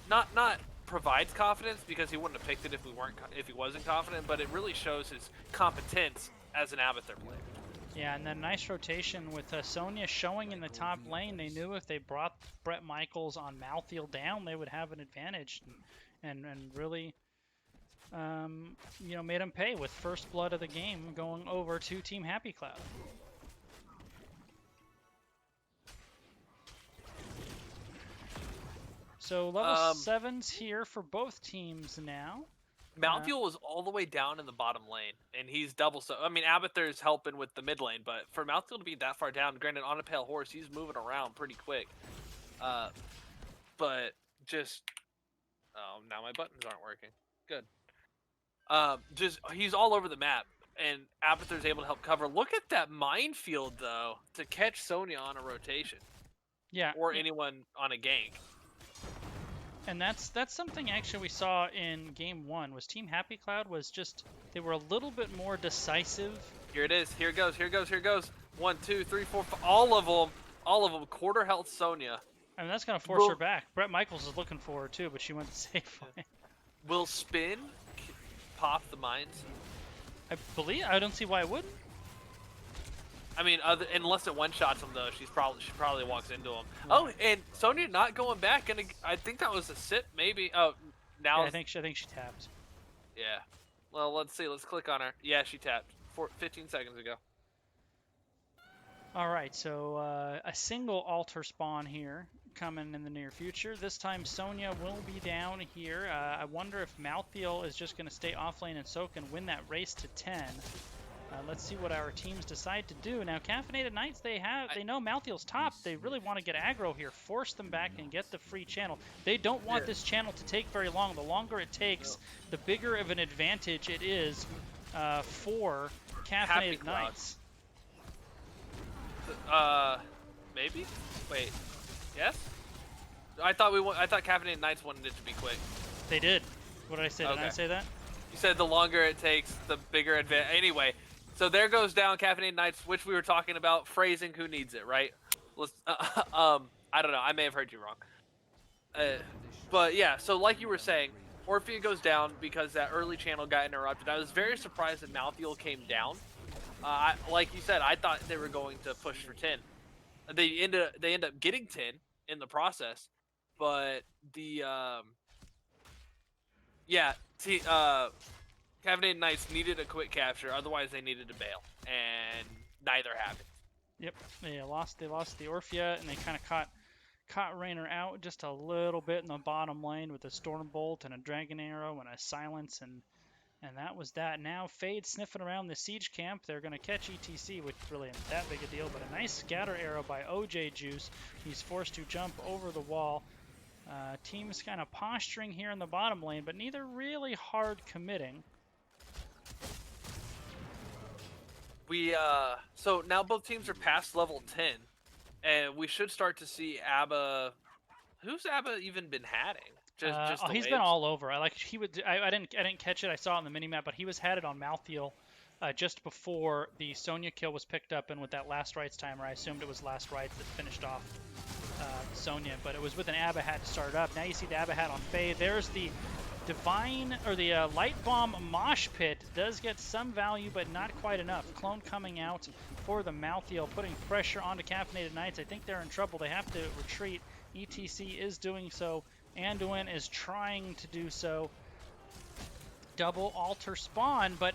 not provides confidence, because he wouldn't have picked it if he wasn't confident, but it really shows his competence as an Abathur player. Yeah, and then nice rotation with Sonya showing in the top lane. They knew if they brought Bret Michaels on Malfield down, they would have an advantage, and really, made him pay with first blood of the game going over to Team Happy Cloud. So level 7's here for both teams now. Malfield was all the way down in the bottom lane, and he's double so. I mean, Abathur's helping with the mid lane, but for Malfield to be that far down, granted on a pale horse, he's moving around pretty quick. But just now my buttons aren't working. Good. Just he's all over the map, and Abathur's able to help cover. Look at that minefield though to catch Sonya on a rotation. Yeah. Or anyone on a gank. And that's something actually we saw in game 1 was Team Happy Cloud was just, they were a little bit more decisive. Here it is. Here it goes. Here it goes. Here it goes. 1, 2, 3, 4, 5. All of them. Quarter health Sonya. I mean, that's going to force her back. Bret Michaels is looking for her too, but she went the safe way. Will Spin pop the mines? I don't see why it wouldn't. I mean, unless it one-shots him though, she probably walks into him. Yeah. Oh, and Sonya not going back, and I think that was a sit, maybe. Oh, now yeah, I think she tapped. Yeah. Well, let's see. Let's click on her. Yeah, she tapped 15 seconds ago. All right, so a single altar spawn here coming in the near future. This time Sonya will be down here. I wonder if Malfield is just going to stay off lane and soak and win that race to 10. Let's see what our teams decide to do. Now, Caffeinated Knights, they know Malfield's top. They really want to get aggro here, force them back and get the free channel. They don't want this channel to take very long. The longer it takes, the bigger of an advantage it is for Caffeinated Knights. Maybe? Wait. Yes? I thought Caffeinated Knights wanted it to be quick. They did. What did I say? Did I say that? You said the longer it takes, the bigger advantage. Anyway, so there goes down Caffeinated Nights, which we were talking about. Phrasing, who needs it, right? Let's. I don't know. I may have heard you wrong. But yeah, so like you were saying, Orphea goes down because that early channel got interrupted. I was very surprised that Malfield came down. Like you said, I thought they were going to push for 10. They end up getting 10 in the process, but the Caffeinated Caffeinated Knights needed a quick capture, otherwise they needed to bail, and neither happened. Yep, they lost the Orphea, and they kind of caught Raynor out just a little bit in the bottom lane with a Stormbolt and a Dragon Arrow and a Silence, and that was that. Now Fade sniffing around the siege camp. They're going to catch ETC, which really isn't that big a deal, but a nice scatter arrow by OJ Juice. He's forced to jump over the wall. Team's kind of posturing here in the bottom lane, but neither really hard committing. So now both teams are past level 10, and we should start to see Abba. Who's Abba even been hatting? He's been all over. I didn't catch it. I saw it on the minimap, but he was hatted on Malthael just before the Sonya kill was picked up, and with that last rights timer, I assumed it was last rights that finished off Sonya, but it was with an Abba hat to start up. Now you see the Abba hat on Faye. There's the Divine, or the Light Bomb Mosh Pit. Does get some value, but not quite enough. Clone coming out for the Malthael, putting pressure onto Caffeinated Knights. I think they're in trouble. They have to retreat. ETC is doing so. Anduin is trying to do so. Double altar spawn, but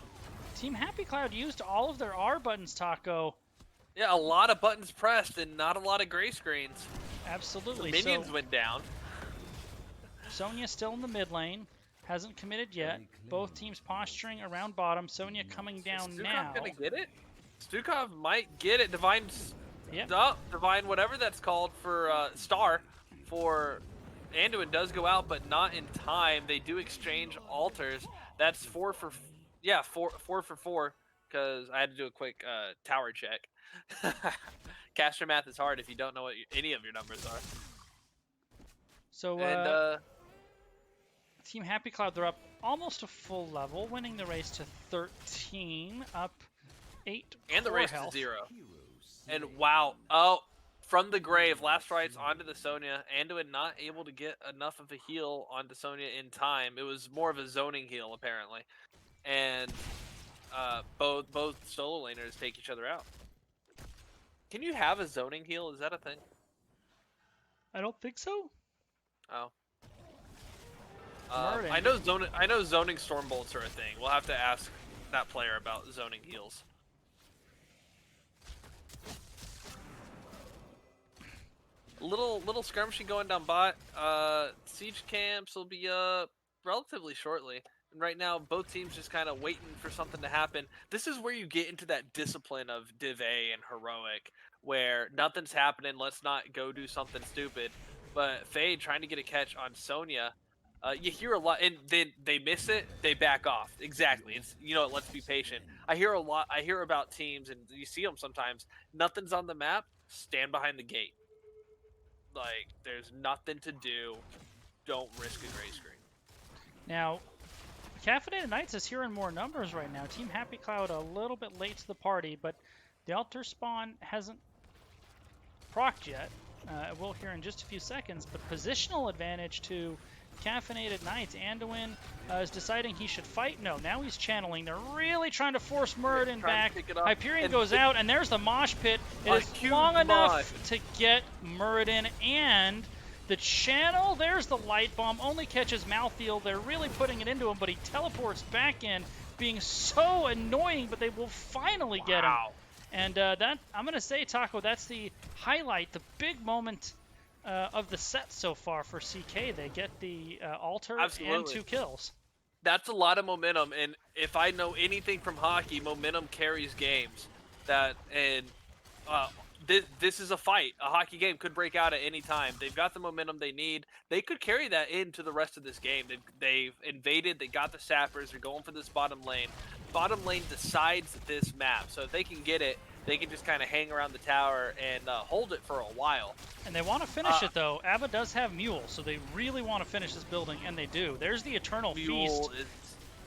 Team Happy Cloud used all of their R buttons, Taco. Yeah, a lot of buttons pressed and not a lot of gray screens. Absolutely. The minions went down. Sonya still in the mid lane. Hasn't committed yet. Both teams posturing around bottom. Sonya coming down now. Stukov gonna get it? Stukov might get it. Divine, yep. Divine, whatever that's called for Star for Anduin does go out, but not in time. They do exchange altars. That's 4 for 4, because I had to do a quick tower check. Caster math is hard if you don't know what any of your numbers are. So Team Happy Cloud, they're up almost a full level, winning the race to 13, up 8 and the race health. to 0. And wow, from the grave, last rights onto the Sonya. Anduin not able to get enough of a heal onto Sonya in time. It was more of a zoning heal apparently, and both solo laners take each other out. Can you have a zoning heal? Is that a thing? I don't think so. Oh. I know zoning stormbolts are a thing. We'll have to ask that player about zoning heals. Little skirmishing going down bot. Siege camps will be up relatively shortly. And right now, both teams just kind of waiting for something to happen. This is where you get into that discipline of Div A and Heroic, where nothing's happening, let's not go do something stupid. But Fade trying to get a catch on Sonya, you hear a lot, and then they miss it, they back off. Exactly. It's, let's be patient. I hear about teams, and you see them sometimes. Nothing's on the map, stand behind the gate. Like, there's nothing to do. Don't risk a gray screen. Now, Caffeinated Knights is here in more numbers right now. Team Happy Cloud a little bit late to the party, but the altar spawn hasn't procced yet. It will here in just a few seconds, but positional advantage to Caffeinated Knights. Anduin is deciding he should fight. No, now he's channeling. They're really trying to force Muradin back. Hyperion goes out, and there's the mosh pit. It is long enough to get Muradin, and the channel, there's the light bomb, only catches Malthael. They're really putting it into him, but he teleports back in, being so annoying, but they will finally get him. And that, I'm going to say, Taco, that's the highlight, the big moment of the set so far for CK. They get the altar and 2 kills. That's a lot of momentum, and if I know anything from hockey, momentum carries games. This is a fight. A hockey game could break out at any time. They've got the momentum they need. They could carry that into the rest of this game. They've invaded. They got the sappers. They're going for this bottom lane. Bottom lane decides this map, so if they can get it, they can just kind of hang around the tower and hold it for a while. And they want to finish it, though. Abba does have Mule, so they really want to finish this building, and they do. There's the Eternal Feast.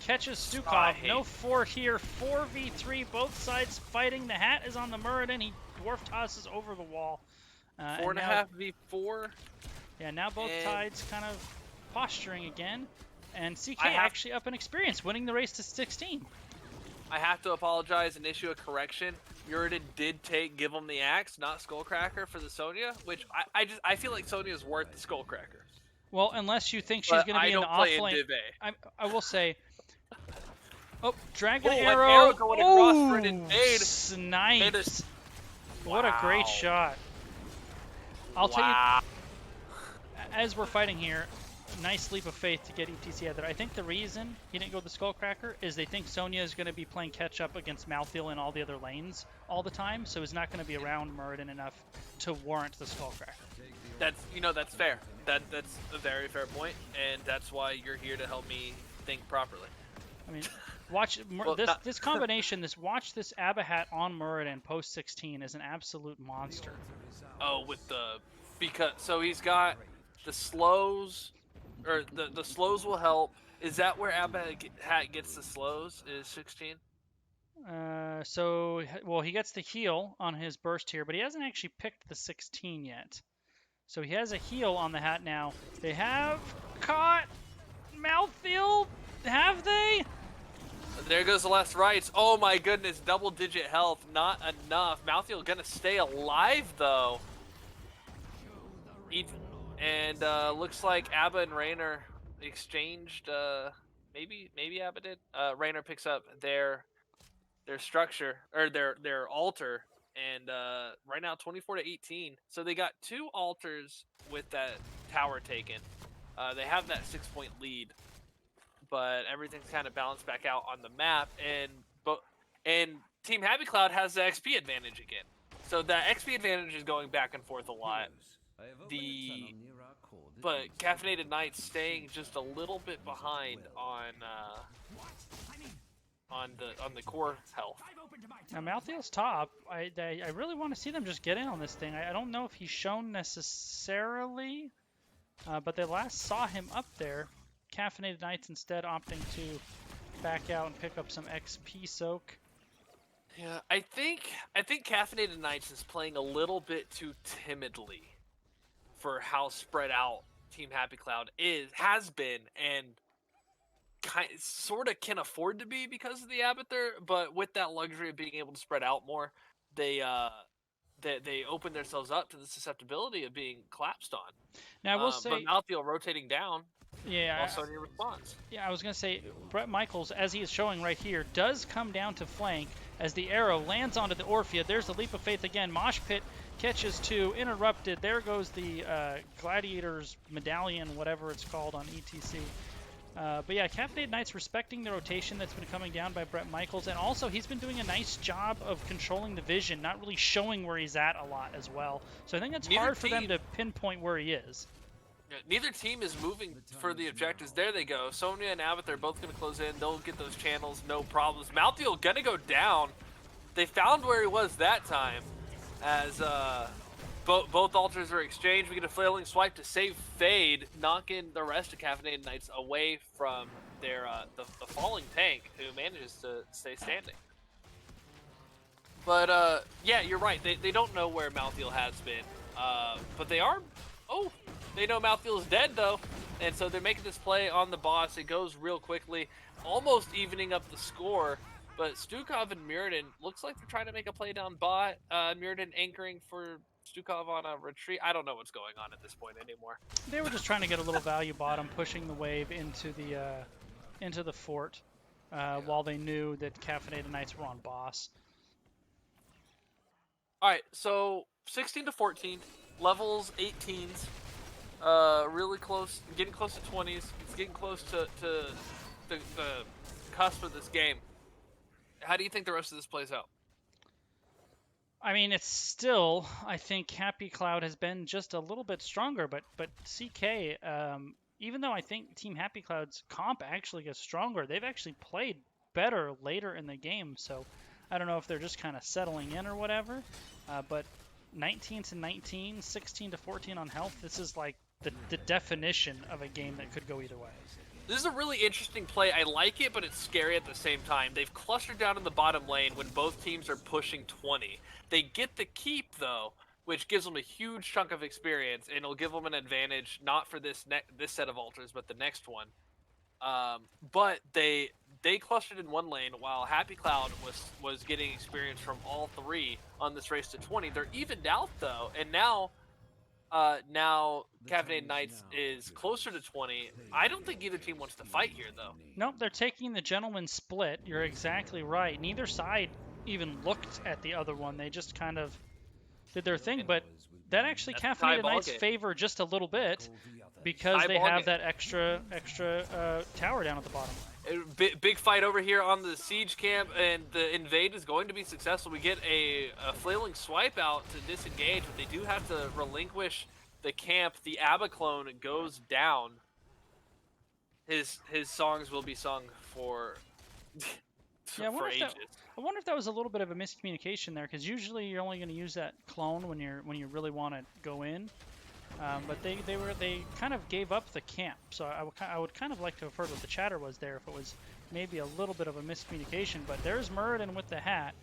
Catches Stukov. No 4 here. 4v3, both sides fighting. The hat is on the Muradin. He dwarf tosses over the wall. 4.5v4. Yeah, now both sides kind of posturing again. And CK actually up in experience, winning the race to 16. I have to apologize and issue a correction. Muradin did give him the axe, not Skullcracker for the Sonya, which I feel like Sonya is worth the Skullcracker. Well, unless you think she's going to be in the off lane. I will say, Oh, Dragon Oh, an arrow Arrow. going across for an Oh, invade. sniped. What a great Wow. shot. I'll tell you, Wow. as we're fighting here, nice leap of faith to get ETC out there. I think the reason he didn't go the Skullcracker is they think Sonya is going to be playing catch up against Malthael in all the other lanes all the time, so he's not going to be around Muradin enough to warrant the Skullcracker. That's fair. That's a very fair point, and that's why you're here to help me think properly. I mean, watch Well, this combination. Watch this Abahat on Muradin post 16 is an absolute monster. Oh, because so he's got the slows, or the slows will help. Is that where Abahat gets the slows? Is 16? Well, he gets the heal on his burst here, but he hasn't actually picked the 16 yet. So he has a heal on the hat now. They have caught Malthael, have they? There goes the last rights. Oh my goodness, double-digit health, not enough. Malthael gonna stay alive though. And looks like Abba and Raynor exchanged. Maybe Abba did. Raynor picks up their structure or their altar, and right now 24-18. So they got 2 altars with that tower taken. They have that 6-point lead, but everything's kind of balanced back out on the map, and Team Happy Cloud has the XP advantage again. So that XP advantage is going back and forth a lot. But Caffeinated Knights staying just a little bit behind on the core health. Now Malthael's top. I really want to see them just get in on this thing. I don't know if he's shown necessarily, but they last saw him up there. Caffeinated Knights instead opting to back out and pick up some XP soak. Yeah, I think Caffeinated Knights is playing a little bit too timidly for how spread out Team Happy Cloud has been, and sort of can afford to be because of the Abathur, but with that luxury of being able to spread out more, they open themselves up to the susceptibility of being collapsed on. Now I will say, but Malthael rotating down. Yeah, while Sonya responds. Yeah, I was going to say, Bret Michaels, as he is showing right here, does come down to flank as the arrow lands onto the Orphea. There's the leap of faith again. Mosh Pit catches 2, interrupted. There goes the Gladiator's Medallion, whatever it's called on ETC. But yeah, Caffeinated Knights respecting the rotation that's been coming down by Bret Michaels, and also he's been doing a nice job of controlling the vision, not really showing where he's at a lot as well. So I think it's hard for them to pinpoint where he is. Yeah, neither team is moving for the objectives. There they go. Sonya and Abathur are both going to close in. They'll get those channels, no problems. Malthael going to go down. They found where he was that time, as both altars are exchanged. We get a flailing swipe to save Fade, knocking the rest of Caffeinated Knights away from their the falling tank, who manages to stay standing. But yeah, you're right. They don't know where Malthael has been, but they are. Oh, they know Malthael is dead though, and so they're making this play on the boss. It goes real quickly, almost evening up the score. But Stukov and Muradin looks like they're trying to make a play down bot. Muradin anchoring for Stukov on a retreat. I don't know what's going on at this point anymore. They were just trying to get a little value bottom, pushing the wave into the fort, while they knew that Caffeinated Knights were on boss. All right, so 16-14, levels 18s, really close, getting close to 20s. It's getting close to the cusp of this game. How do you think the rest of this plays out? I mean, it's still, I think Happy Cloud has been just a little bit stronger, but CK, even though I think Team Happy Cloud's comp actually gets stronger, they've actually played better later in the game, so I don't know if they're just kind of settling in or whatever, but 19-19, 16-14 on health, this is like the definition of a game that could go either way. This is a really interesting play. I like it, but it's scary at the same time. They've clustered down in the bottom lane when both teams are pushing 20. They get the keep, though, which gives them a huge chunk of experience, and it'll give them an advantage, not for this set of altars, but the next one. But they clustered in one lane, while Happy Cloud was getting experience from all 3 on this race to 20. They're evened out, though, and now Now Caffeinated Knights is closer to 20. I don't think either team wants to fight here, though. Nope, they're taking the gentleman's split. You're exactly right. Neither side even looked at the other one. They just kind of did their thing, but that actually That's a tie Caffeinated ball Knights game. favor just a little bit because Tie they ball have game. that extra tower down at the bottom. Big fight over here on the siege camp, and the invade is going to be successful. We get a flailing swipe out to disengage, but they do have to relinquish the camp. The Abba clone goes down. His songs will be sung for Yeah, for ages. I wonder if that was a little bit of a miscommunication there, because usually you're only going to use that clone when you really want to go in. But they kind of gave up the camp, so I would kind of like to have heard what the chatter was there if it was maybe a little bit of a miscommunication. But there's Muradin with the hat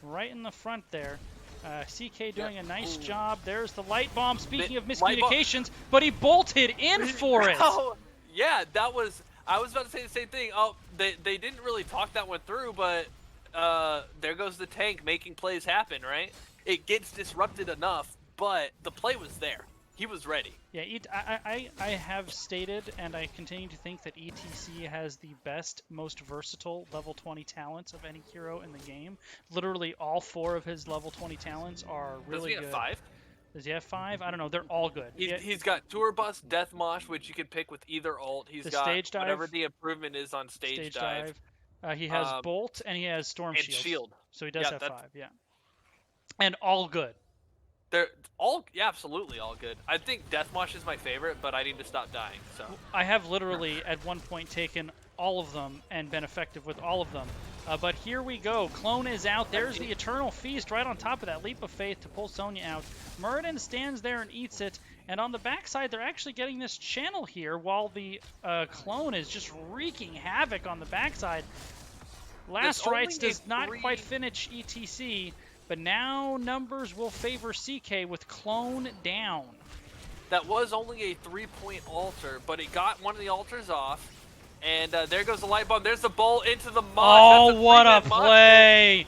right in the front there. CK doing a nice job. There's the light bomb. Speaking of miscommunications, but he bolted in for it. Oh, yeah, that was. I was about to say the same thing. Oh, they didn't really talk that one through, but there goes the tank making plays happen. Right? It gets disrupted enough, but the play was there. He was ready. Yeah, I have stated, and I continue to think that ETC has the best, most versatile level 20 talents of any hero in the game. Literally all 4 of his level 20 talents are really good. Does he have 5? Does he have 5? I don't know. They're all good. He's got Tour Bus, Death Mosh, which you can pick with either ult. He's got stage dive, whatever the improvement is on stage dive. He has Bolt, and he has Storm and Shield. So he does have 5, yeah. And all good. They're all, yeah, absolutely all good. I think Deathmosh is my favorite, but I need to stop dying, so. I have literally, at one point, taken all of them and been effective with all of them. But here we go. Clone is out. There's the Eternal Feast right on top of that Leap of Faith to pull Sonya out. Muradin stands there and eats it. And on the backside, they're actually getting this channel here while the Clone is just wreaking havoc on the backside. Last Rites does not quite finish ETC. But now numbers will favor CK with Clone down. That was only a 3-point altar, but it got one of the altars off. And there goes the light bomb. There's the bolt into the mosh. Oh, what a play!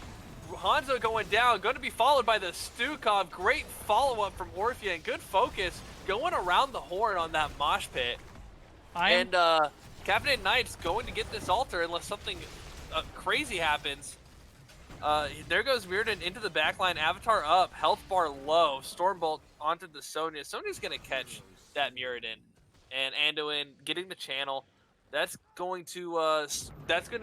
Hanzo going down, going to be followed by the Stukov. Great follow-up from Orphea and good focus going around the horn on that mosh pit. And Caffeinated Knights going to get this altar unless something crazy happens. There goes Muradin into the backline, Avatar up, health bar low, Stormbolt onto the Sonya. Sonya's going to catch that Muradin. And Anduin getting the channel. That's going to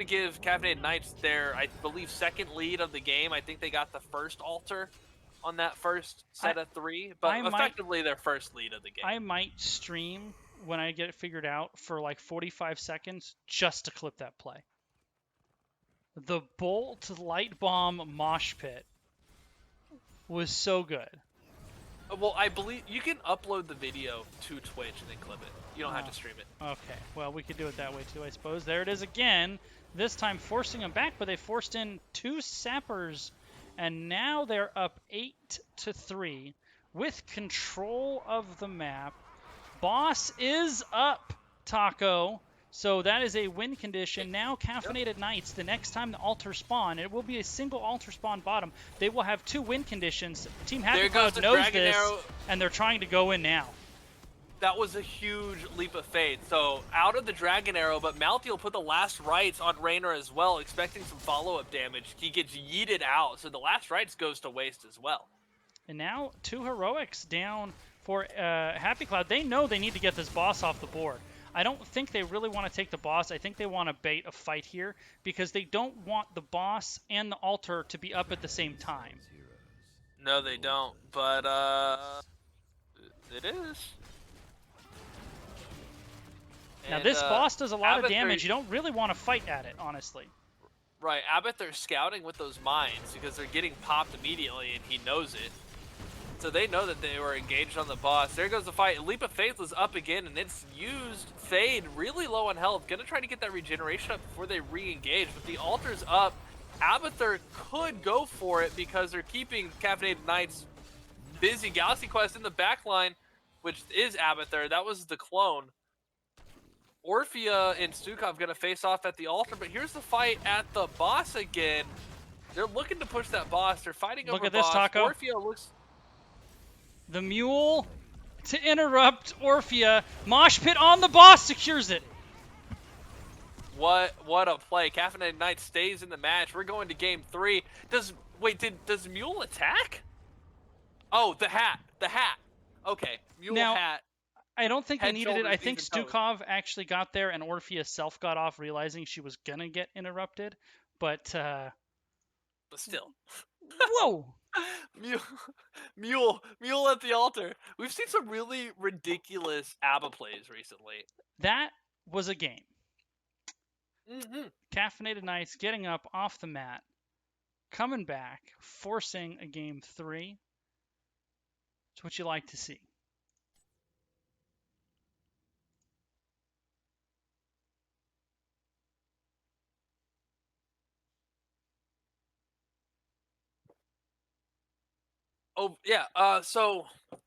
give Caffeinated Knights their, I believe, second lead of the game. I think they got the first altar on that first set of 3, but effectively their first lead of the game. I might stream when I get it figured out for like 45 seconds just to clip that play. The Bolt Light Bomb Mosh Pit was so good. Well, I believe you can upload the video to Twitch and then clip it. You don't have to stream it. Okay, well, we could do it that way too, I suppose. There it is again, this time forcing them back, but they forced in 2 sappers, and now they're up 8-3 with control of the map. Boss is up, Taco. So that is a win condition. Now Caffeinated Knights, the next time the altars spawn, it will be a single altar spawn bottom. They will have 2 win conditions. Team Happy Cloud knows this, and they're trying to go in now. That was a huge leap of faith. So out of the Dragon Arrow, but Malthael put the last rites on Raynor as well, expecting some follow-up damage. He gets yeeted out, so the last rites goes to waste as well. And now 2 heroics down for Happy Cloud. They know they need to get this boss off the board. I don't think they really want to take the boss. I think they want to bait a fight here because they don't want the boss and the altar to be up at the same time. No, they don't, but it is. Now, this boss does a lot of damage. You don't really want to fight at it, honestly. Right, Abbott, they're scouting with those mines because they're getting popped immediately, and he knows it. So they know that they were engaged on the boss. There goes the fight. Leap of Faith was up again, and it's used. Fade really low on health. Gonna try to get that regeneration up before they re-engage, but the altar's up. Abathur could go for it because they're keeping Caffeinated Knights busy. Galaxy Quest in the backline, which is Abathur. That was the clone. Orphea and Stukov gonna face off at the altar, but here's the fight at the boss again. They're looking to push that boss. They're fighting over boss. Look at this, Taco. Orphea looks... The mule to interrupt Orphea. Mosh pit on the boss secures it. What a play. Caffeinated Knight stays in the match. We're going to game 3. Does Mule attack? Oh, the hat. The hat. Okay. Mule Now, hat. I don't think they Head, needed it. I shoulders, knees, think and toes. Stukov actually got there and Orphea self got off realizing she was going to get interrupted. But, But still. whoa! Mule, Mule at the altar. We've seen some really ridiculous ABBA plays recently. That was a game. Mm-hmm. Caffeinated Knights getting up off the mat, coming back, forcing a game 3. It's what you like to see. Oh yeah.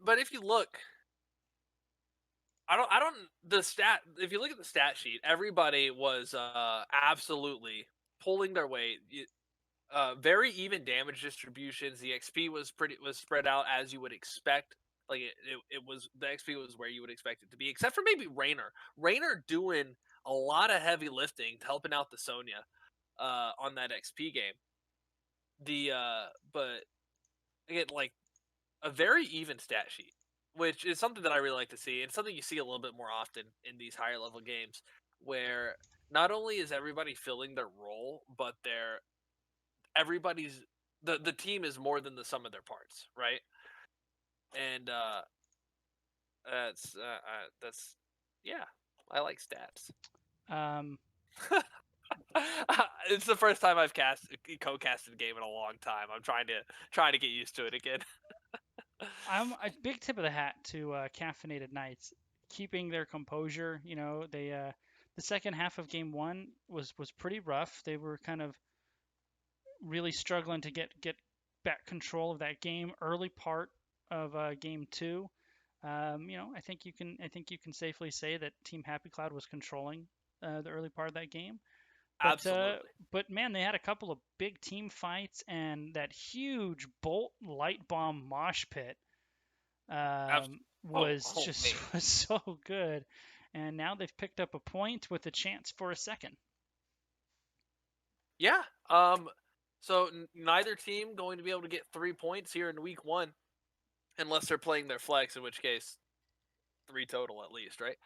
But if you look, I don't the stat. If you look at the stat sheet, everybody was absolutely pulling their weight. Very even damage distributions. The XP was spread out as you would expect. Like it was the XP was where you would expect it to be, except for maybe Raynor. Raynor doing a lot of heavy lifting, helping out the Sonya on that XP game. But again, like a very even stat sheet, which is something that I really like to see, and something you see a little bit more often in these higher level games, where not only is everybody filling their role, but everybody's the team is more than the sum of their parts, right? And that's yeah, I like stats. Um, It's the first time I've co-casted a game in a long time. I'm trying to get used to it again. I'm a big tip of the hat to Caffeinated Knights, keeping their composure. They the second half of game 1 was pretty rough. They were kind of really struggling to get back control of that game. Early part of game 2, I think you can safely say that Team Happy Cloud was controlling the early part of that game. But uh, Absolutely. but man, they had a couple of big team fights, and that huge Bolt light bomb mosh pit Abs- was oh just man. was so good. And now they've picked up a point with a chance for a second. Yeah. So neither team going to be able to get 3 points here in week 1, unless they're playing their flex, in which case 3 total at least, right?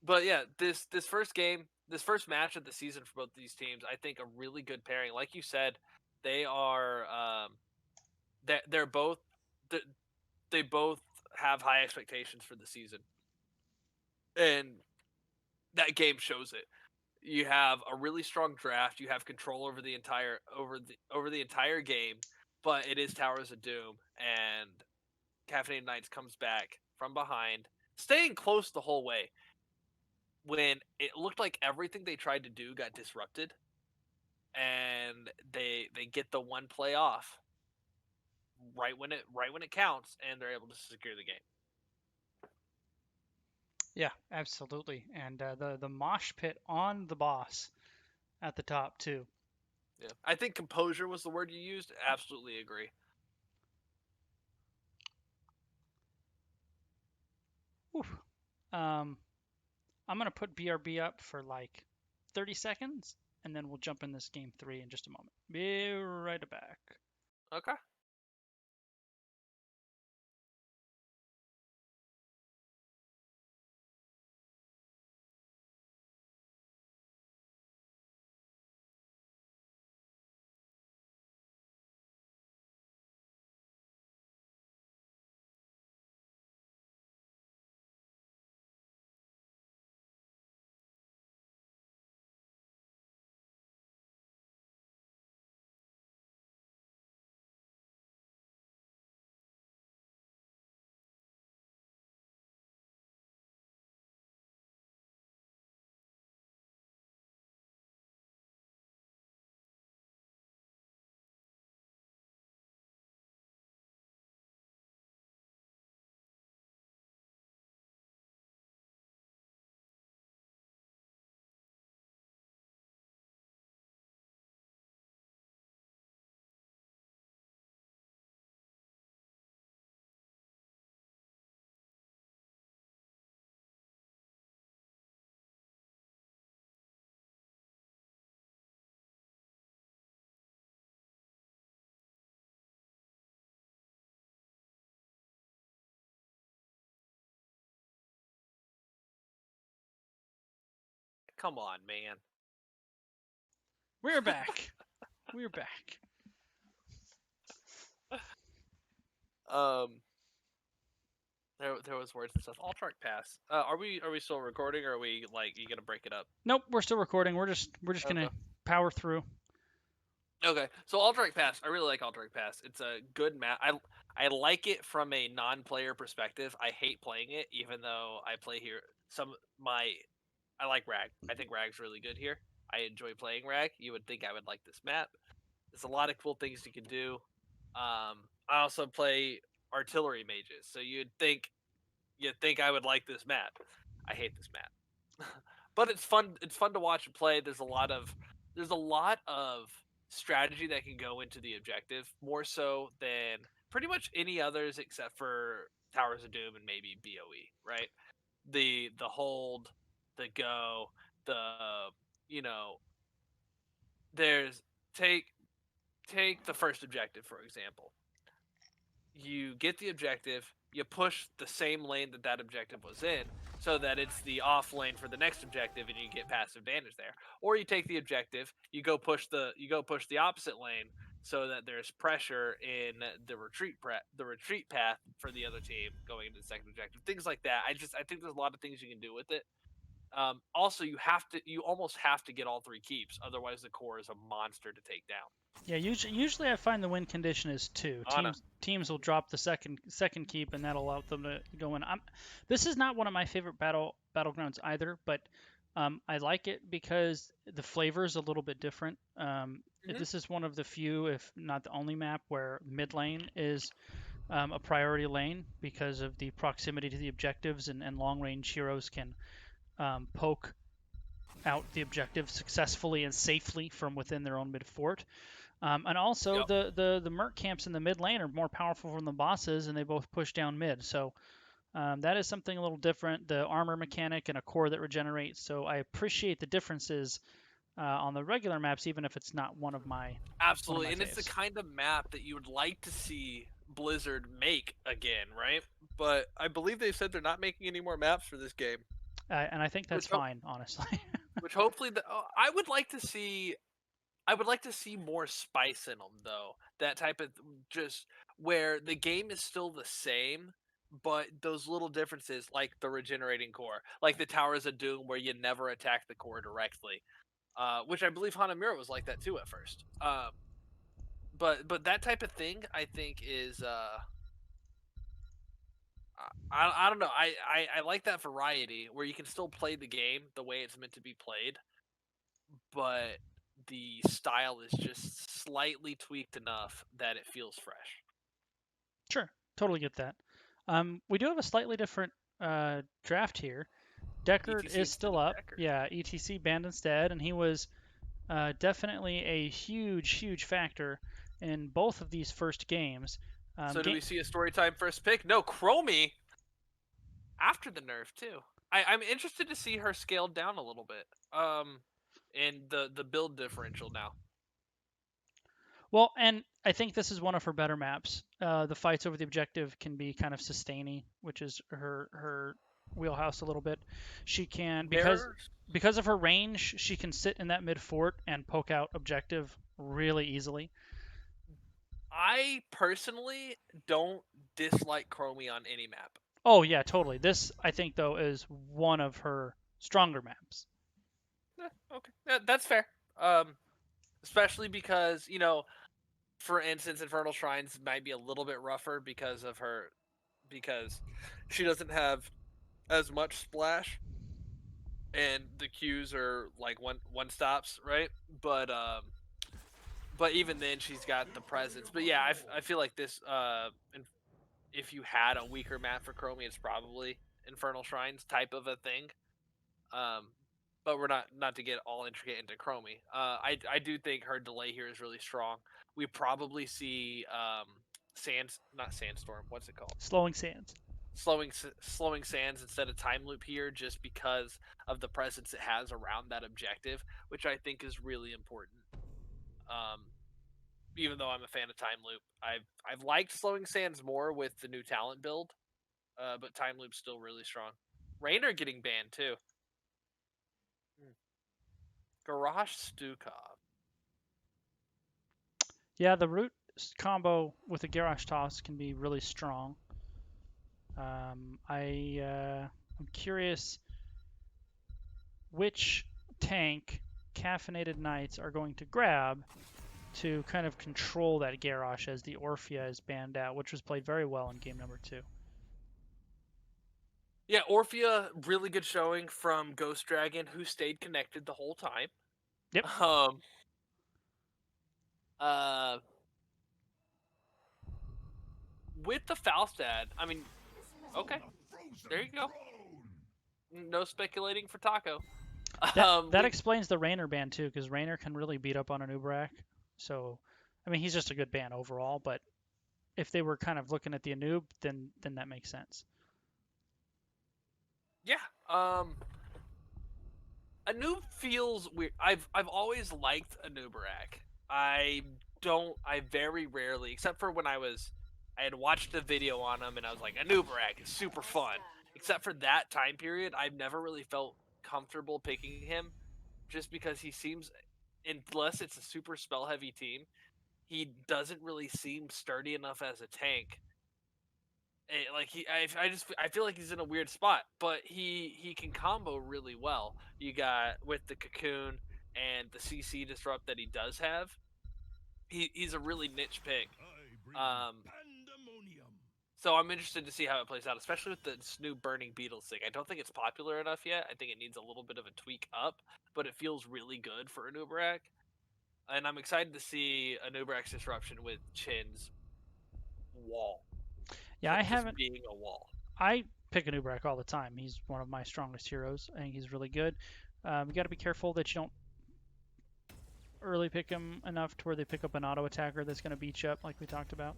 But yeah, this first game, this first match of the season for both these teams, I think a really good pairing. Like you said, they are they're both they both have high expectations for the season, and that game shows it. You have a really strong draft. You have control over the entire game, but it is Towers of Doom, and Caffeinated Knights comes back from behind, staying close the whole way. When it looked like everything they tried to do got disrupted, and they get the one play off right when it counts, and they're able to secure the game. Yeah, absolutely. And the mosh pit on the boss at the top too. Yeah, I think composure was the word you used. Absolutely agree. Whew. Um, I'm gonna put BRB up for like 30 seconds, and then we'll jump in this game 3 in just a moment. Be right back. Okay. Come on, man. We're back. We're back. Um, there was words and stuff. Altruck Pass. Are we still recording, or are we like you gonna break it up? Nope, we're still recording. We're just Okay. gonna power through. Okay. So Altruck Pass. I really like Altruck Pass. It's a good map. I like it from a non-player perspective. I hate playing it, even though I play here. I like Rag. I think Rag's really good here. I enjoy playing Rag. You would think I would like this map. There's a lot of cool things you can do. I also play artillery mages, so you'd think I would like this map. I hate this map, but it's fun. It's fun to watch and play. There's a lot of strategy that can go into the objective, more so than pretty much any others except for Towers of Doom and maybe BOE. Right? The hold, the go, the you know, there's take take the first objective for example. You get the objective, you push the same lane that objective was in, so that it's the off lane for the next objective, and you get passive damage there. Or you take the objective, you go push the opposite lane, so that there's pressure in the retreat path for the other team going into the second objective. Things like that. I think there's a lot of things you can do with it. Also, you almost have to get all three keeps, otherwise the core is a monster to take down. Yeah, usually I find the win condition is two. Anna. Teams will drop the second keep, and that'll allow them to go in. This is not one of my favorite battlegrounds either, but I like it because the flavor is a little bit different. Hmm. This is one of the few, if not the only map, where mid lane is a priority lane because of the proximity to the objectives, and long range heroes can poke out the objective successfully and safely from within their own mid fort. And also Yep. the merc camps in the mid lane are more powerful from the bosses, and they both push down mid. So that is something a little different. The armor mechanic and a core that regenerates. So I appreciate the differences on the regular maps, even if it's not one of my Absolutely, and it's the faves. kind of map that you would like to see Blizzard make again, right? But I believe they said they're not making any more maps for this game, And I think that's which fine, honestly. which hopefully I would like to see. I would like to see more spice in them, though. That type of just where the game is still the same, but those little differences, like the regenerating core, like the Towers of Doom, where you never attack the core directly, which I believe Hanamura was like that too at first. But that type of thing I think is I don't know I like that variety where you can still play the game the way it's meant to be played, but the style is just slightly tweaked enough that it feels fresh. Sure, totally get that. We do have a slightly different draft here. Deckard ETC is instead still of up. Deckard. Yeah, ETC banned instead, and he was definitely a huge factor in both of these first games. So do Game, we see a story time first pick? No, Chromie after the nerf too. I'm interested to see her scaled down a little bit. And the build differential now. well, and I think this is one of her better maps. The fights over the objective can be kind of sustaining, which is her wheelhouse a little bit. She can Mirrors. because of her range, she can sit in that mid fort and poke out objective really easily. I personally don't dislike Chromie on any map. Oh yeah, totally. This I think though is one of her stronger maps. Okay, that's fair. Um, Especially because for instance, Infernal Shrines might be a little bit rougher because she doesn't have as much splash, and the queues are like one stops, right? But even then, she's got the presence. But yeah, I feel like this if you had a weaker map for Chromie, it's probably Infernal Shrines type of a thing. Um, but we're not to get all intricate into Chromie. I do think her delay here is really strong. We probably see not sandstorm. What's it called? Slowing sands. Slowing sands instead of time loop here, just because of the presence it has around that objective, which I think is really important. Um, Even though I'm a fan of time loop, I've liked slowing sands more with the new talent build, but time loop's still really strong. Rainer getting banned too. Garrosh Stukov. Yeah, the root combo with the Garrosh toss can be really strong. I'm curious which tank Caffeinated Knights are going to grab to kind of control that Garrosh as the Orphea is banned out, which was played very well in game number 2. Yeah, Orphea, really good showing from Ghost Dragon, who stayed connected the whole time. Yep. Um, uh, with the Falstad, I mean, okay, there you go. No speculating for Taco. That We explains the Raynor ban too, because Raynor can really beat up on an Uberak. So, I mean, he's just a good ban overall, but if they were kind of looking at the Anub, then that makes sense. yeah. Anub feels weird. I've always liked Anubarak. I very rarely, except for when I had watched a video on him and I was like, Anubarak is super fun. Except for that time period, I've never really felt comfortable picking him, just because he seems, unless it's a super spell heavy team, he doesn't really seem sturdy enough as a tank. Like I feel like he's in a weird spot, but he can combo really well. You got with the cocoon and the CC disrupt that he does have. He's a really niche pick. So I'm interested to see how it plays out, especially with this new burning beetles thing. I don't think it's popular enough yet. I think it needs a little bit of a tweak up, but it feels really good for Anubarak. And I'm excited to see Anubarak's disruption with Chin's wall, Yeah, I just haven't. being a wall. I pick an Uberak all the time. He's one of my strongest heroes. I think he's really good. You got to be careful that you don't early pick him enough to where they pick up an auto attacker that's going to beat you up, like we talked about.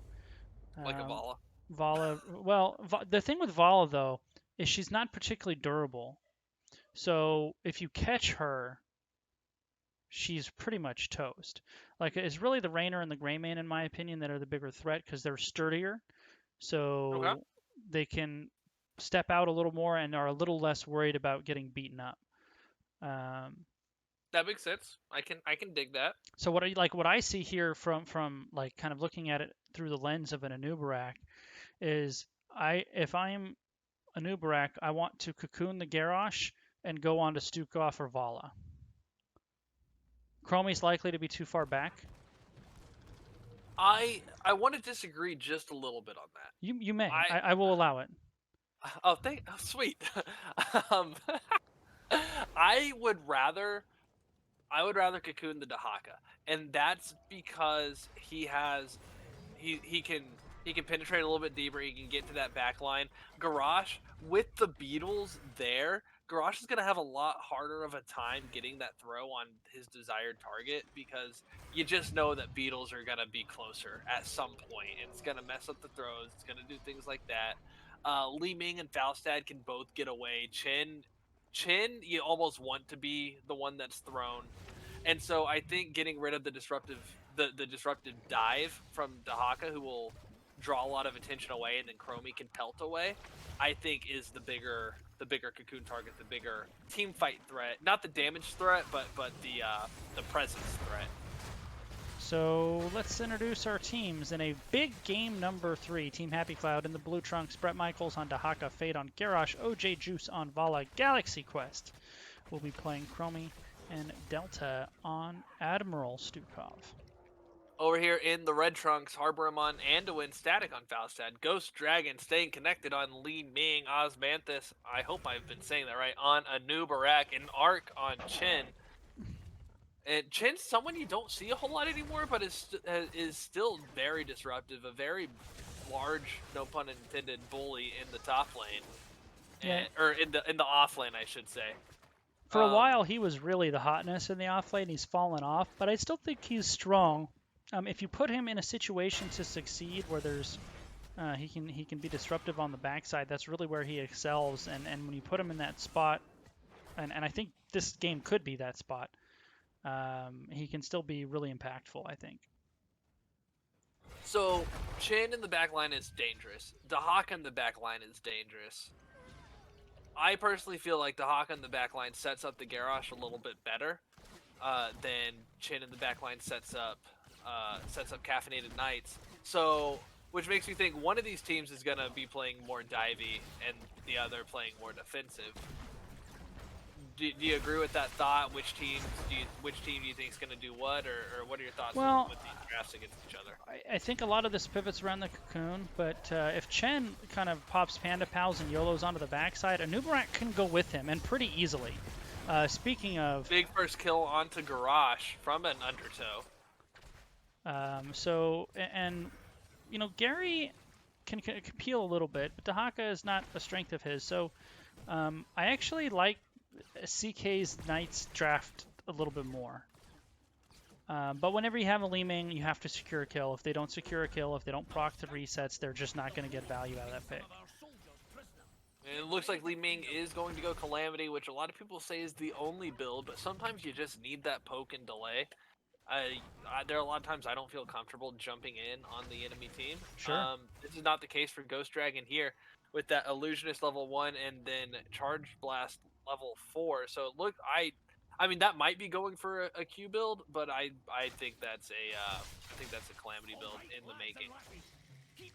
Like a Um, Vala. Vala, well, the thing with Vala though is she's not particularly durable. So if you catch her, she's pretty much toast. Like it's really the Raynor and the Greymane, in my opinion, that are the bigger threat because they're sturdier, Okay. so they can step out a little more and are a little less worried about getting beaten up. Um, That makes sense. I can dig that. so what I see here from like kind of looking at it through the lens of an Anubarak is if I'm Anubarak, I want to cocoon the Garrosh and go on to Stukov or Vala. Chromie's likely to be too far back. I want to disagree just a little bit on that. You may. I I will allow it. sweet. um, I would rather cocoon the Dahaka, and that's because he can penetrate a little bit deeper. He can get to that back line. Garrosh with the Beatles there, Garrosh is gonna have a lot harder of a time getting that throw on his desired target, because you just know that Beatles are gonna be closer at some point. It's gonna mess up the throws. It's gonna do things like that. Li Ming and Falstad can both get away. Chin, you almost want to be the one that's thrown, and so I think getting rid of the disruptive dive from Dahaka, who will draw a lot of attention away, and then Chromie can pelt away, I think is the bigger cocoon target, the bigger team fight threat, not the damage threat, but the presence threat. So let's introduce our teams in a big game number 3. Team Happy Cloud in the blue trunks, Brett Michaels on Dahaka, Fade on Garrosh, OJ Juice on Vala, Galaxy Quest. We'll be playing Chromie and Delta on Admiral Stukov. Over here in the red trunks, Harbour on Anduin, Static on Falstad, Ghost Dragon staying connected on Li Ming, Osmanthus, I hope I've been saying that right, on Anubarak, and Arc on Chin. And Chin's someone you don't see a whole lot anymore, but is still very disruptive, a very large, no pun intended, bully in the top lane, Yeah. or in the off lane, I should say. For a while, he was really the hotness in the off lane. He's fallen off, but I still think he's strong. If you put him in a situation to succeed where there's he can be disruptive on the backside, that's really where he excels. And when you put him in that spot, and I think this game could be that spot, he can still be really impactful, I think. So Chin in the back line is dangerous. Dahaka in the back line is dangerous. I personally feel like Dahaka in the back line sets up the Garrosh a little bit better. then Chin in the backline sets up Caffeinated Knights. So, which makes me think one of these teams is gonna be playing more divey and the other playing more defensive. Do you agree with that thought? Which team do you think is gonna do what, or what are your thoughts Well, with these drafts against each other? I think a lot of this pivots around the cocoon, but if Chen kind of pops Panda Pals and YOLOs onto the backside, Anubarak can go with him, and pretty easily. Speaking of... Big first kill onto Garage from an Undertow. And, you know, Gary can peel a little bit, but Dahaka is not a strength of his, so I actually like CK's Knights draft a little bit more. But whenever you have a Li Ming, you have to secure a kill. If they don't secure a kill, if they don't proc the resets, they're just not going to get value out of that pick. It looks like Li Ming is going to go Calamity, which a lot of people say is the only build, but sometimes you just need that poke and delay. There are a lot of times I don't feel comfortable jumping in on the enemy team. Sure. This is not the case for Ghost Dragon here with that Illusionist level 1 and then Charge Blast level 4. So look, I mean that might be going for a Q build, but I think that's a Calamity build in the making.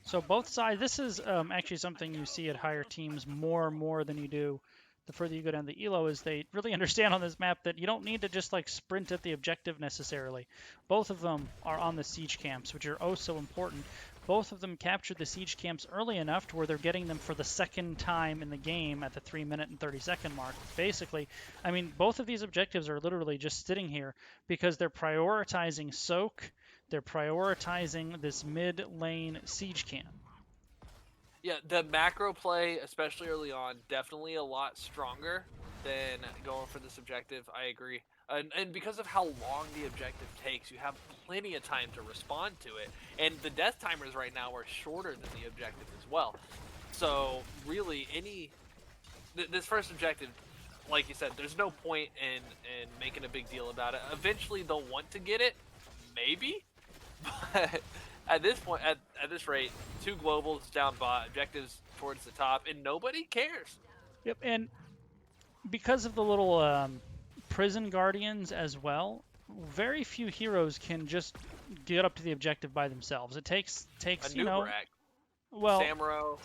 So both sides, this is actually something you see at higher teams more than you do the further you go down the elo, is they really understand on this map that you don't need to just like sprint at the objective necessarily. Both of them are on the siege camps, which are oh so important. Both of them captured the siege camps early enough to where they're getting them for the second time in the game at the 3-minute and 30-second mark. Basically, I mean, both of these objectives are literally just sitting here because they're prioritizing soak, they're prioritizing this mid lane siege camp. Yeah, the macro play, especially early on, definitely a lot stronger than going for this objective. I agree. And because of how long the objective takes, you have plenty of time to respond to it. And the death timers right now are shorter than the objective as well. So really, this first objective, like you said, there's no point in making a big deal about it. Eventually, they'll want to get it, maybe, but at this point, at this rate, 2 globals down bot, objectives towards the top, and nobody cares. Yep, and because of the little prison guardians as well, very few heroes can just get up to the objective by themselves. It takes you know, well, Samuro,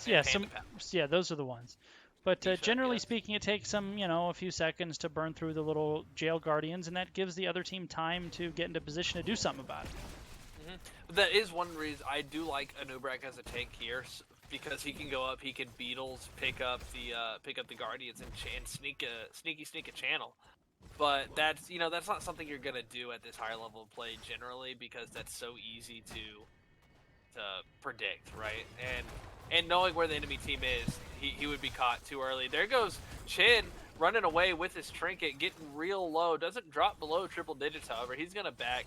yeah, those are the ones. But generally speaking, it takes them, you know, a few seconds to burn through the little jail guardians, and that gives the other team time to get into position to do something about it. That is one reason I do like Anubrak as a tank here, because he can go up, he can Beetles, pick up the Guardians and sneak a channel. But that's not something you're gonna do at this higher level of play generally, because that's so easy to predict, right? And knowing where the enemy team is, he would be caught too early. There goes Chin running away with his trinket, getting real low. Doesn't drop below triple digits, however. He's gonna back.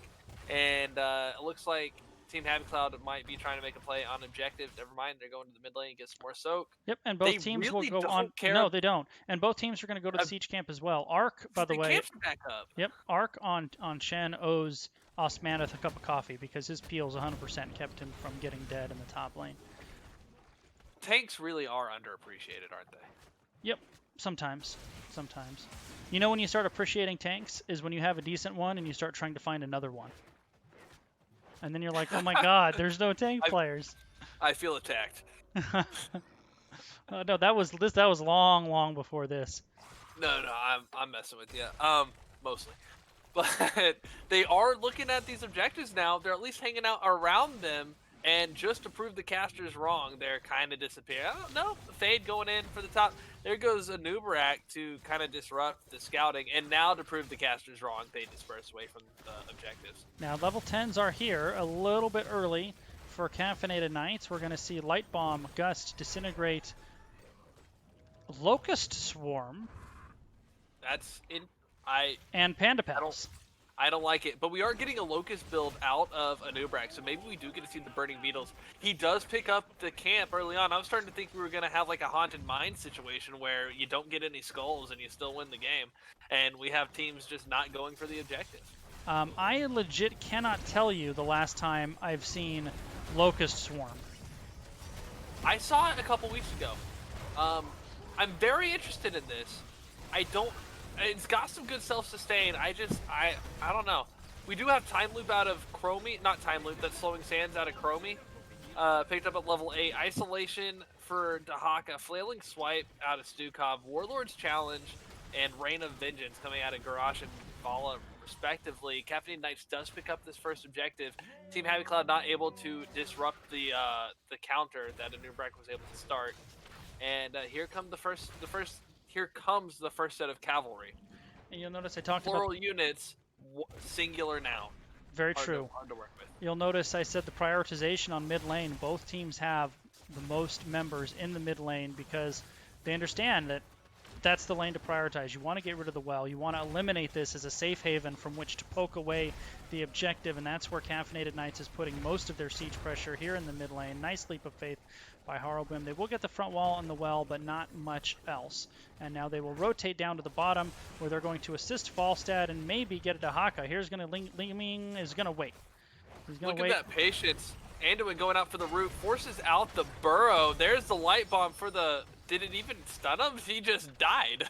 And it looks like Team Happy Cloud might be trying to make a play on objective. Never mind, they're going to the mid lane and get some more soak. Yep, and both teams will go on. No, they don't. And both teams are going to go to the siege camp as well. Arc, by the way. Back up. Yep, Arc on Shen owes Osmanith a cup of coffee because his peels 100% kept him from getting dead in the top lane. Tanks really are underappreciated, aren't they? Yep, sometimes. You know when you start appreciating tanks is when you have a decent one and you start trying to find another one. And then you're like, oh my god, there's no tank players. I feel attacked. No, that was long before this. No, I'm messing with you. Mostly. But they are looking at these objectives now. They're at least hanging out around them, and just to prove the casters wrong, they're kind of disappearing. Oh, no, Fade going in for the top. There goes Anubarak to kind of disrupt the scouting, and now to prove the casters wrong, they disperse away from the objectives. Now, level 10s are here a little bit early for Caffeinated Knights. We're going to see Light Bomb, Gust, Disintegrate, Locust Swarm. And Panda Pals. I don't like it, but we are getting a Locust build out of Anubarak, so maybe we do get to see the Burning Beetles. He does pick up the camp early on. I was starting to think we were going to have like a Haunted Mine situation where you don't get any skulls and you still win the game, and we have teams just not going for the objective. I legit cannot tell you the last time I've seen Locust Swarm. I saw it a couple weeks ago. I'm very interested in this. I don't it's got some good self-sustain. I don't know. We do have time loop out of Chromie, not time loop. That's slowing sands out of Chromie. Picked up at level 8. Isolation for Dahaka. Flailing Swipe out of Stukov. Warlord's Challenge and Reign of Vengeance coming out of Garrosh and Vala, respectively. Caffeinated Knights does pick up this first objective. Team Happy Cloud not able to disrupt the counter that Anubrak was able to start. And here comes the first set of cavalry. And you'll notice I talked Plural about units, singular now. very true. Hard to work with. You'll notice I said the prioritization on mid lane. Both teams have the most members in the mid lane because they understand that that's the lane to prioritize. You want to get rid of the well. You want to eliminate this as a safe haven from which to poke away the objective, and that's where Caffeinated Knights is putting most of their siege pressure here in the mid lane. Nice leap of faith by Harrowbim. They will get the front wall on the well, but not much else. And now they will rotate down to the bottom, where they're going to assist Falstad and maybe get it to Haka. Here's going to Ling is going to wait. He's going to wait. Look at that patience. Anduin going out for the root, forces out the burrow. There's the light bomb for the... Did it even stun him? He just died.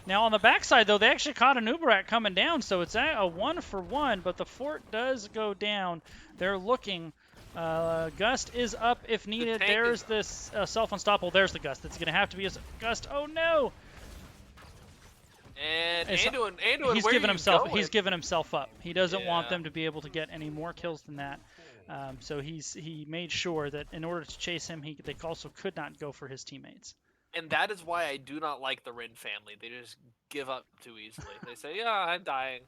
Now on the backside, though, they actually caught a Nubarak coming down, so it's a 1-for-1, but the fort does go down. They're looking. Gust is up if needed. There's this self-unstoppable. There's the Gust. It's going to have to be a Gust. Oh, no! And Anduin, he's where given are himself. going? He's given himself up. He doesn't want them to be able to get any more kills than that. So he made sure that in order to chase him, they also could not go for his teammates. And that is why I do not like the Rin family. They just give up too easily. They say, "Yeah, I'm dying."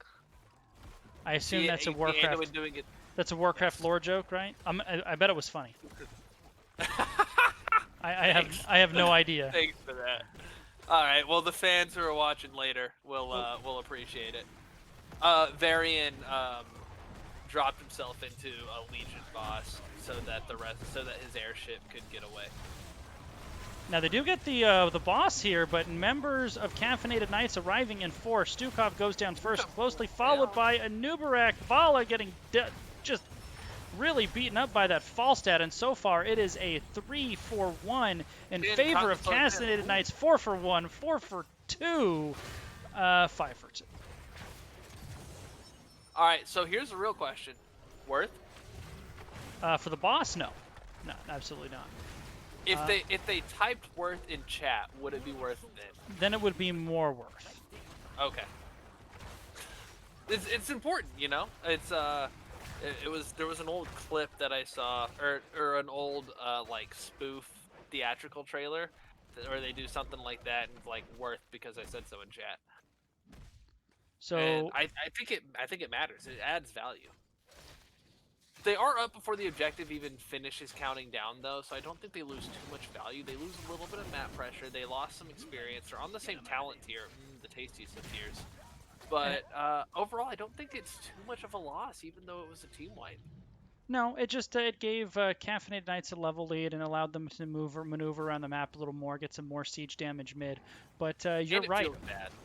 I assume that's a Warcraft. Doing it. That's a Warcraft lore joke, right? I bet it was funny. I have no idea. Thanks for that. All right. Well, the fans who are watching later will appreciate it. Varian dropped himself into a Legion boss so that his airship could get away. Now they do get the boss here, but members of Caffeinated Knights arriving in force. Stukov goes down first, closely followed by Anubarak. Vala getting just really beaten up by that Falstad, and so far it is a 3-for-1 in favor of Caffeinated Knights. 4-for-1, 4-for-2, 5-for-2. All right, so here's the real question: worth? For the boss, no, absolutely not. If they typed worth in chat, would it be worth it? Then it would be more worth. Okay. It's important, you know. It's there was an old clip that I saw, or an old like spoof theatrical trailer, where they do something like that and like worth because I said so in chat. So and I think it matters. It adds value. They are up before the objective even finishes counting down, though, so I don't think they lose too much value. They lose a little bit of map pressure. They lost some experience. They're on the same talent tier, the tastiest of tiers. But overall, I don't think it's too much of a loss, even though it was a team wipe. No, it just it gave Caffeinated Knights a level lead and allowed them to maneuver around the map a little more, get some more siege damage mid. But you're right,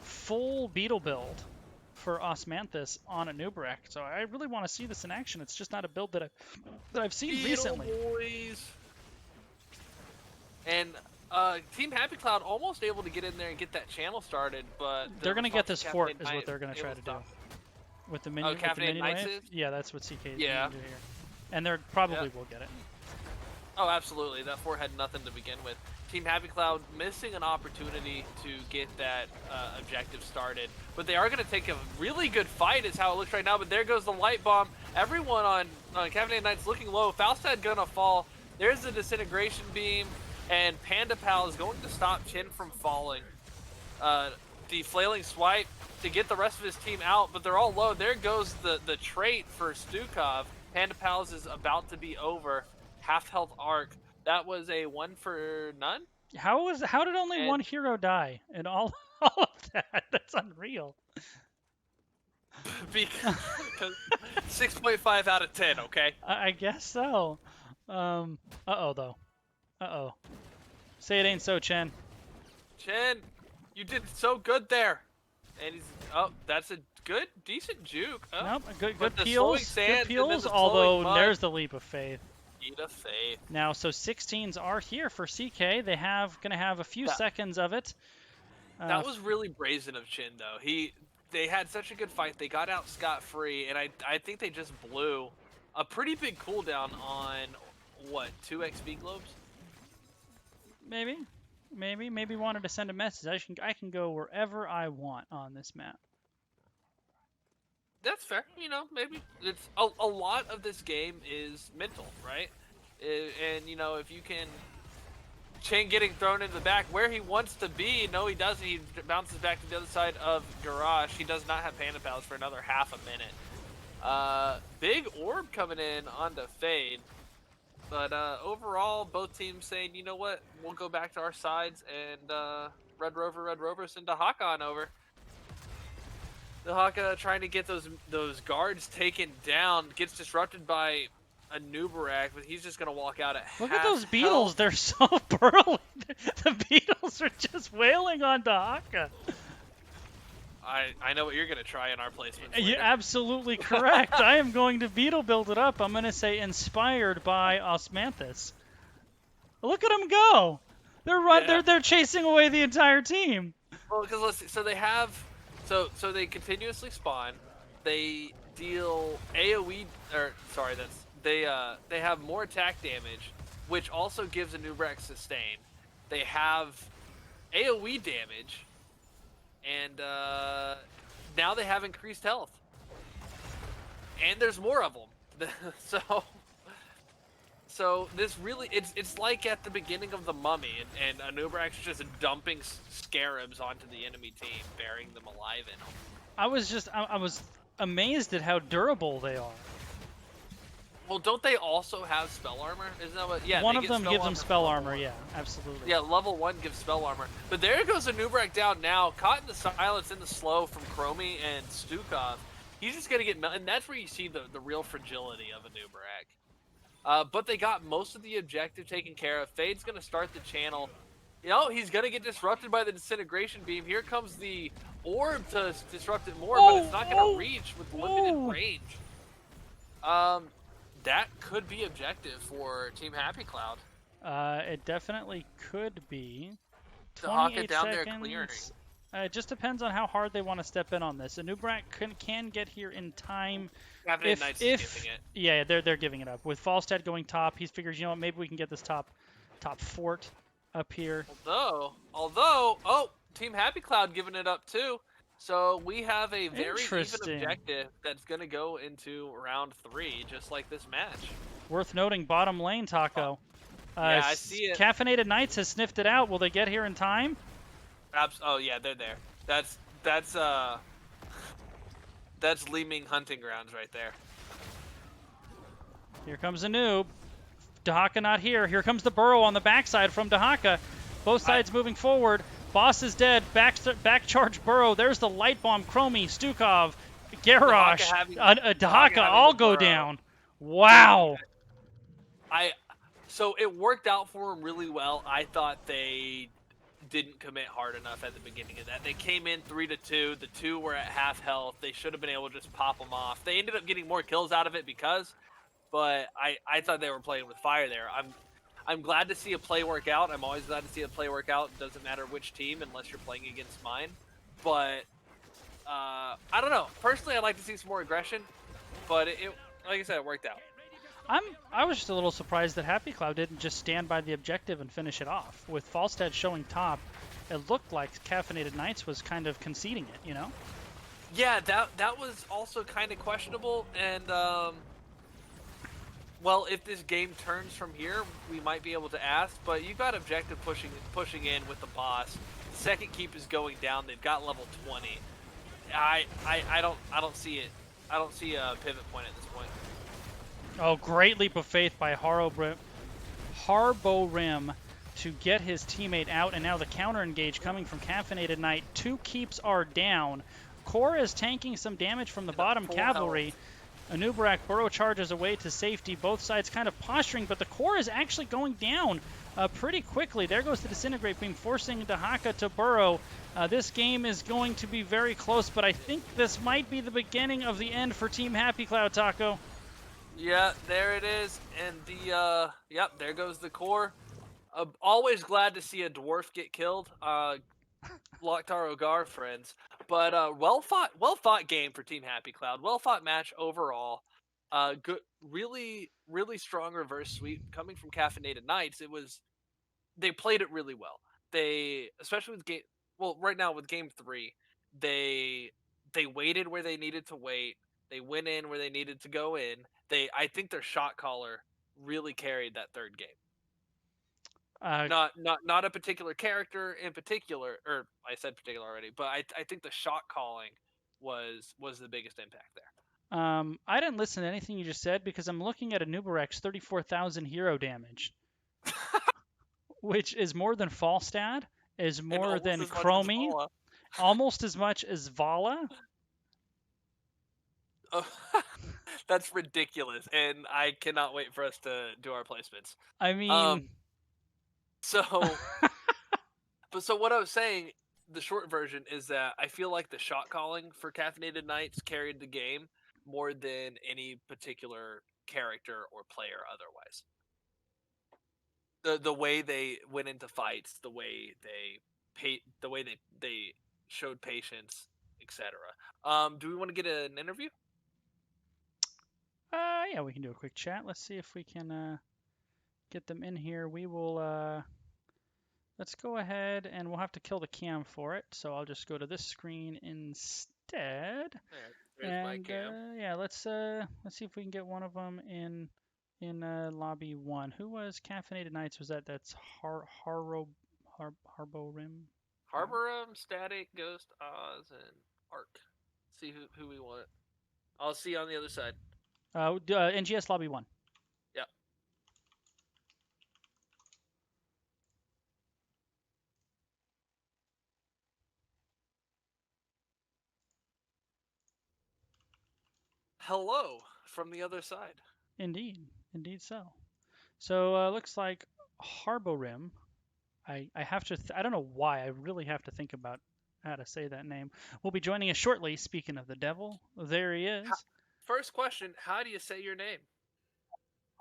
full beetle build for Osmanthus on Anubarak, so I really want to see this in action. It's just not a build that I've seen recently. Boys. And Team Happy Cloud almost able to get in there and get that channel started, but they're going to get this fort is what they're going to try to do. With the minion, wave? Yeah, that's what CK is yeah. going to do here. And they're probably will get it. Oh, absolutely. That fort had nothing to begin with. Team Happy Cloud missing an opportunity to get that objective started. But they are going to take a really good fight is how it looks right now. But there goes the light bomb. Everyone on Caffeinated Knights looking low. Falstad going to fall. There's the disintegration beam. And Panda Pal is going to stop Chin from falling. The flailing swipe to get the rest of his team out. But they're all low. There goes the trait for Stukov. Panda Pals is about to be over. Half health arc. That was a 1-for-none. How did only one hero die in all of that? That's unreal. Because 6.5 out of 10. Okay. I guess so. Uh-oh though. Uh-oh. Say it ain't so, Chen. Chen, you did so good there. And he's that's a good, decent juke. Nope, good peels. Good peels. Although there's the leap of faith. Of faith. Now, so 16s are here for CK. They gonna have a few seconds of it. Uh, That was really brazen of Chin, though. They had such a good fight. They got out scot-free, and I think they just blew a pretty big cooldown on, what, 2 XP globes? maybe, maybe wanted to send a message. I can go wherever I want on this map. That's fair. Maybe it's a lot of this game is mental, right? And if you can Chin getting thrown into the back where he wants to be. No, he doesn't. He bounces back to the other side of Garage. He does not have Panda Pals for another half a minute. Big orb coming in onto Fade. But overall, both teams saying, you know what, we'll go back to our sides, and Red Rover send Dahaka on over. Dahaka trying to get those guards taken down, gets disrupted by a Nubarak, but he's just going to walk out at Look at half those beetles. health. They're so burly. The beetles are just wailing on Dahaka. I know what you're going to try in our placements You're later. absolutely correct. I am going to beetle build it up. I'm going to say inspired by Osmanthus. Look at them go. Yeah. They're chasing away the entire team. Well, because let's see. So they have, so they continuously spawn. They deal AOE, or sorry, they have more attack damage, which also gives a Nubrak sustain. They have AOE damage, and now they have increased health, and there's more of them. So this really, it's like at the beginning of the Mummy, and Anubrak's just dumping scarabs onto the enemy team, burying them alive in them. I was amazed at how durable they are. Well, don't they also have spell armor? Isn't that what? Yeah, One they of get them gives them spell level armor. 1. Yeah, absolutely. Yeah, level 1 gives spell armor. But there goes Anubrak down now, caught in the silence in the slow from Chromie and Stukov. He's just gonna get and that's where you see the real fragility of Anubrak. But they got most of the objective taken care of. Fade's going to start the channel. He's going to get disrupted by the disintegration beam. Here comes the orb to disrupt it more, but it's not going to reach with limited range. That could be objective for Team Happy Cloud. It definitely could be. Dahaka 28 down seconds. there clearing. It just depends on how hard they want to step in on this. Anubrak can get here in time. Caffeinated Knights is giving it. Yeah, they're giving it up. With Falstad going top, he figures, you know what, maybe we can get this top fort up here. Although, Team Happy Cloud giving it up too. So we have a very even objective that's going to go into round 3, just like this match. Worth noting, bottom lane, Taco. Yeah, I see it. Caffeinated Knights has sniffed it out. Will they get here in time? Oh yeah, they're there. That's Li Ming hunting grounds right there. Here comes a noob. Dahaka not here. Here comes the burrow on the backside from Dahaka. Both sides moving forward. Boss is dead. Back charge burrow. There's the light bomb. Chromie, Stukov, Garrosh, Dahaka all go down. Wow. So it worked out for him really well. I thought they didn't commit hard enough at the beginning of that. They came in 3-2. The 2 were at half health. They should have been able to just pop them off. They ended up getting more kills out of it but I thought they were playing with fire there. I'm glad to see a play work out. I'm always glad to see a play work out. It doesn't matter which team unless you're playing against mine. But I don't know. Personally, I'd like to see some more aggression. But it like I said, it worked out. I was just a little surprised that Happy Cloud didn't just stand by the objective and finish it off. With Falstad showing top, it looked like Caffeinated Knights was kind of conceding it, you know? Yeah, that was also kind of questionable, and well, if this game turns from here, we might be able to ask. But you got objective pushing in with the boss. The second keep is going down. They've got level 20. I don't see it. I don't see a pivot point at this point. Oh, great leap of faith by Harborim to get his teammate out, and now the counter engage coming from Caffeinated Knight. 2 keeps are down. Core is tanking some damage from the bottom cavalry. Anubrak burrow charges away to safety. Both sides kind of posturing, but the core is actually going down pretty quickly. There goes the disintegrate beam, forcing Dahaka to burrow. This game is going to be very close, but I think this might be the beginning of the end for Team Happy Cloud, Taco. Yeah, there it is, and yep, there goes the core. Always glad to see a dwarf get killed. Loktar Ogar friends. But well fought game for Team Happy Cloud. Well fought match overall. Good, really, really strong reverse sweep coming from Caffeinated Knights. They played it really well. They, especially with game, well, right now with game three, they they waited where they needed to wait. They went in where they needed to go in. I think their shot caller really carried that third game. Uh, Not a particular character in particular, or I said particular already, but I think the shot calling was the biggest impact there. I didn't listen to anything you just said because I'm looking at a Nubarek's 34,000 hero damage, which is more than Falstad, is And more almost than as much as Chromie, Vala. almost as much as Vala. Oh, that's ridiculous, and I cannot wait for us to do our placements. I mean, Um, so so what I was saying, the short version is that I feel like the shot calling for Caffeinated Knights carried the game more than any particular character or player otherwise. The way they went into fights, the way they showed patience, etc. Do we want to get an interview? yeah, we can do a quick chat. Let's see if we can get them in here. We will. Let's go ahead and we'll have to kill the cam for it. So I'll just go to this screen instead. Yeah, there's my And cam. yeah, let's see if we can get one of them in lobby one. Who was Caffeinated Nights? Was that's Harbo Rim? Harborum, Static, Ghost, Oz, and Arc. See who we want. I'll see you on the other side. NGS lobby one. Yep. Hello from the other side. Indeed, indeed so. So looks like Harbo Rim. I have to. I don't know why. I really have to think about how to say that name. Will be joining us shortly. Speaking of the devil, there he How, is. first question: how do you say your name?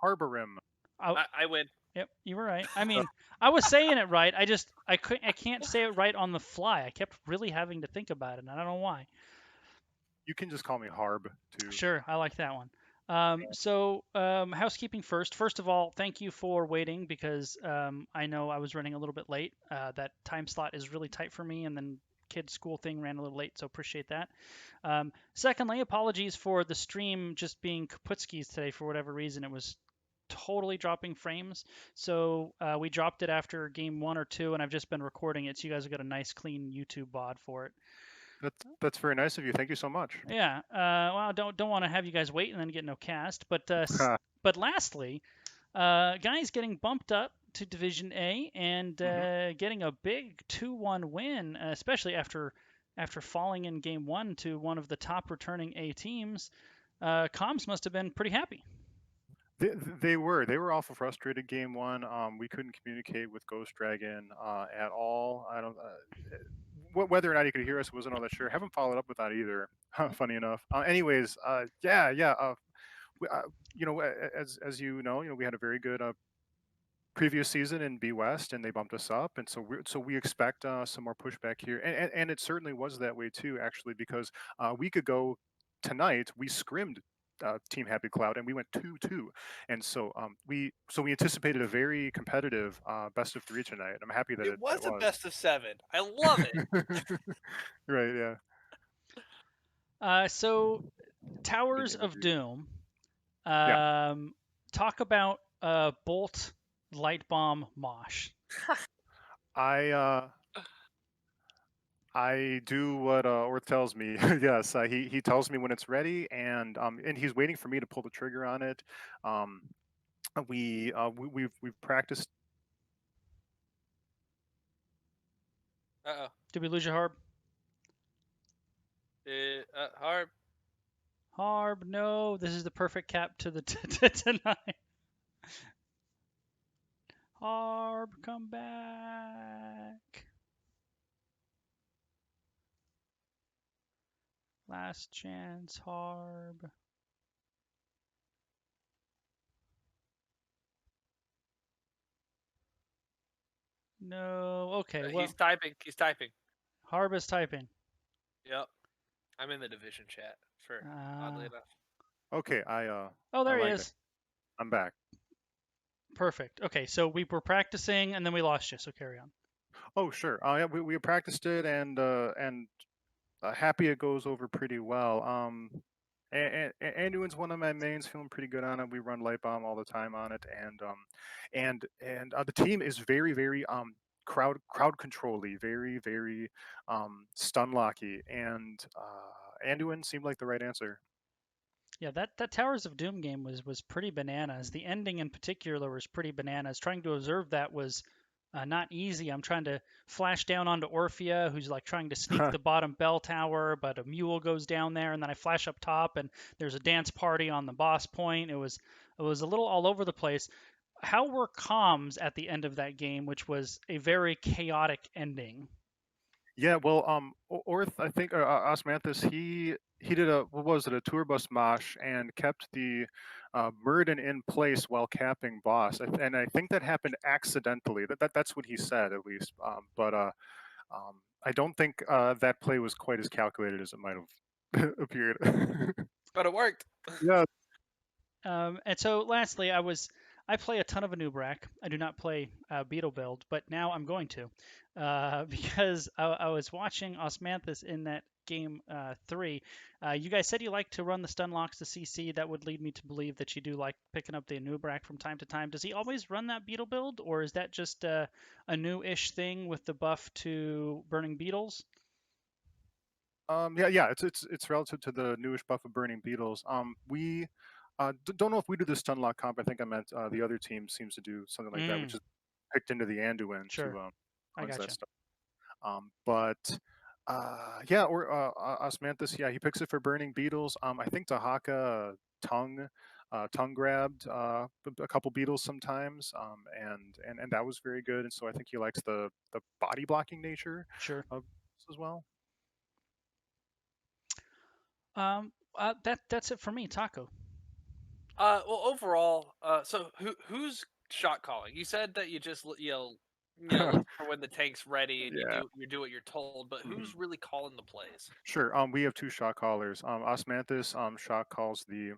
Harborim. Oh, I win. yep, you were right. I mean, I was saying it right. I can't say it right on the fly. I kept really having to think about it, and I don't know why. You can just call me Harb too. Sure, I like that one. Housekeeping first. First of all, thank you for waiting because I know I was running a little bit late. That time slot is really tight for me, and then kids' school thing ran a little late, so appreciate that. Secondly, apologies for the stream just being kaputskis today for whatever reason. It was totally dropping frames, so we dropped it after game one or two, and I've just been recording it, so you guys have got a nice clean YouTube VOD for it. That's very nice of you. Thank you so much. Yeah. Well, don't want to have you guys wait and then get no cast. But lastly, guys getting bumped up to Division A and hmm getting a big 2-1 win, especially after falling in game one to one of the top returning A teams. Comms must have been pretty happy. They were awful frustrated game one. We couldn't communicate with Ghost Dragon at all. I don't whether or not he could hear us wasn't all that sure. Haven't followed up with that either. Funny enough. Anyways, yeah. We, as you know, we had a very good previous season in B West, and they bumped us up, and so we expect some more pushback here, and it certainly was that way too, actually, because a week ago tonight we scrimmed Team Happy Cloud, and we went 2-2, and so we anticipated a very competitive best of three tonight. I'm happy that It it was a was. best of 7. I love it. Right? Yeah. So Big Towers of interview. Doom. Yeah. Talk about Bolt Light Bomb Mosh. I I do what Orth tells me. Yes, he tells me when it's ready, and he's waiting for me to pull the trigger on it. Um, we've practiced. Uh Did we lose your Harb? oh. Harb. Harb, no. This is the perfect cap to the tonight. Harb, come back. Last chance, Harb. No. Okay. He's Well, typing. He's typing. Harb is typing. Yep. I'm in the division chat for oddly Uh, enough. Okay, oh, I there he like that. is. I'm back. Perfect. Okay, so we were practicing and then we lost you. So carry on. Oh, sure. Yeah, we practiced it and happy it goes over pretty well. Anduin's one of my mains, feeling pretty good on it. We run light bomb all the time on it, and the team is very crowd control-y, very stun locky, and Anduin seemed like the right answer. Yeah, that Towers of Doom game was pretty bananas. The ending in particular was pretty bananas. Trying to observe that was not easy. I'm trying to flash down onto Orphea, who's like trying to sneak the bottom bell tower, but a mule goes down there, and then I flash up top, and there's a dance party on the boss point. It was a little all over the place. How were comms at the end of that game, which was a very chaotic ending? Yeah, well, Orth, I think Osmanthus, he did a what was it, a tour bus mosh and kept the Murden in place while capping boss, and I think that happened accidentally. That's what he said at least. I don't think that play was quite as calculated as it might have appeared. But it worked. Yeah. And so, lastly, I play a ton of Anubrak. I do not play Beetle build, but now I'm going to because I was watching Osmanthus in that game 3. You guys said you like to run the stun locks to CC. That would lead me to believe that you do like picking up the Anubrak from time to time. Does he always run that Beetle build, or is that just a new-ish thing with the buff to burning beetles? Yeah. It's relative to the newish buff of burning beetles. We don't know if we do the stun lock comp. I think I meant the other team seems to do something like that, which Mm, is picked into the Anduin to sure, I cleanse that gotcha. stuff. But yeah, or Osmanthus, yeah, he picks it for burning beetles. I think Dahaka tongue grabbed a couple beetles sometimes, and that was very good. And so I think he likes the body blocking nature Sure. of this as well. That's it for me, Taco. Well, overall, so who's shot calling? You said that you just look for when the tank's ready and Yeah. you do what you're told. But Mhm. who's really calling the plays? Sure. We have two shot callers. Osmanthus shot calls the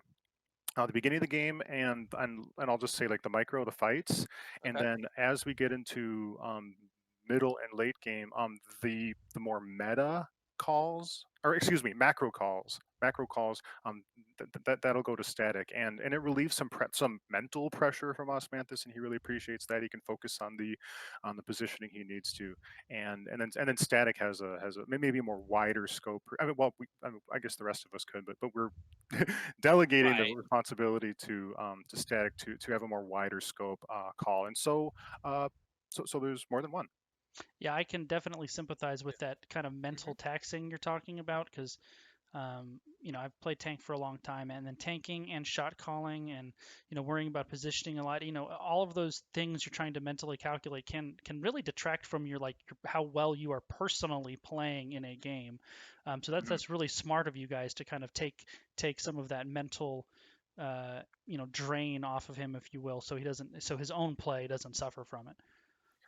beginning of the game and I'll just say like the micro, the fights, and Okay. then as we get into middle and late game, the more meta calls, or excuse me, macro calls, that'll go to static, and it relieves some mental pressure from Osmanthus, and he really appreciates that. He can focus on the positioning he needs to, and then static has a maybe a more wider scope. I mean, well, I guess the rest of us could, but we're delegating the Right. responsibility to static to have a more wider scope call, and so there's more than one. Yeah, I can definitely sympathize with that kind of mental Hmm. taxing you're talking about because, I've played tank for a long time, and then tanking and shot calling and worrying about positioning a lot. All of those things you're trying to mentally calculate can really detract from how well you are personally playing in a game. So that's Mhm. that's really smart of you guys to kind of take some of that mental. Drain off of him, if you will, so his own play doesn't suffer from it.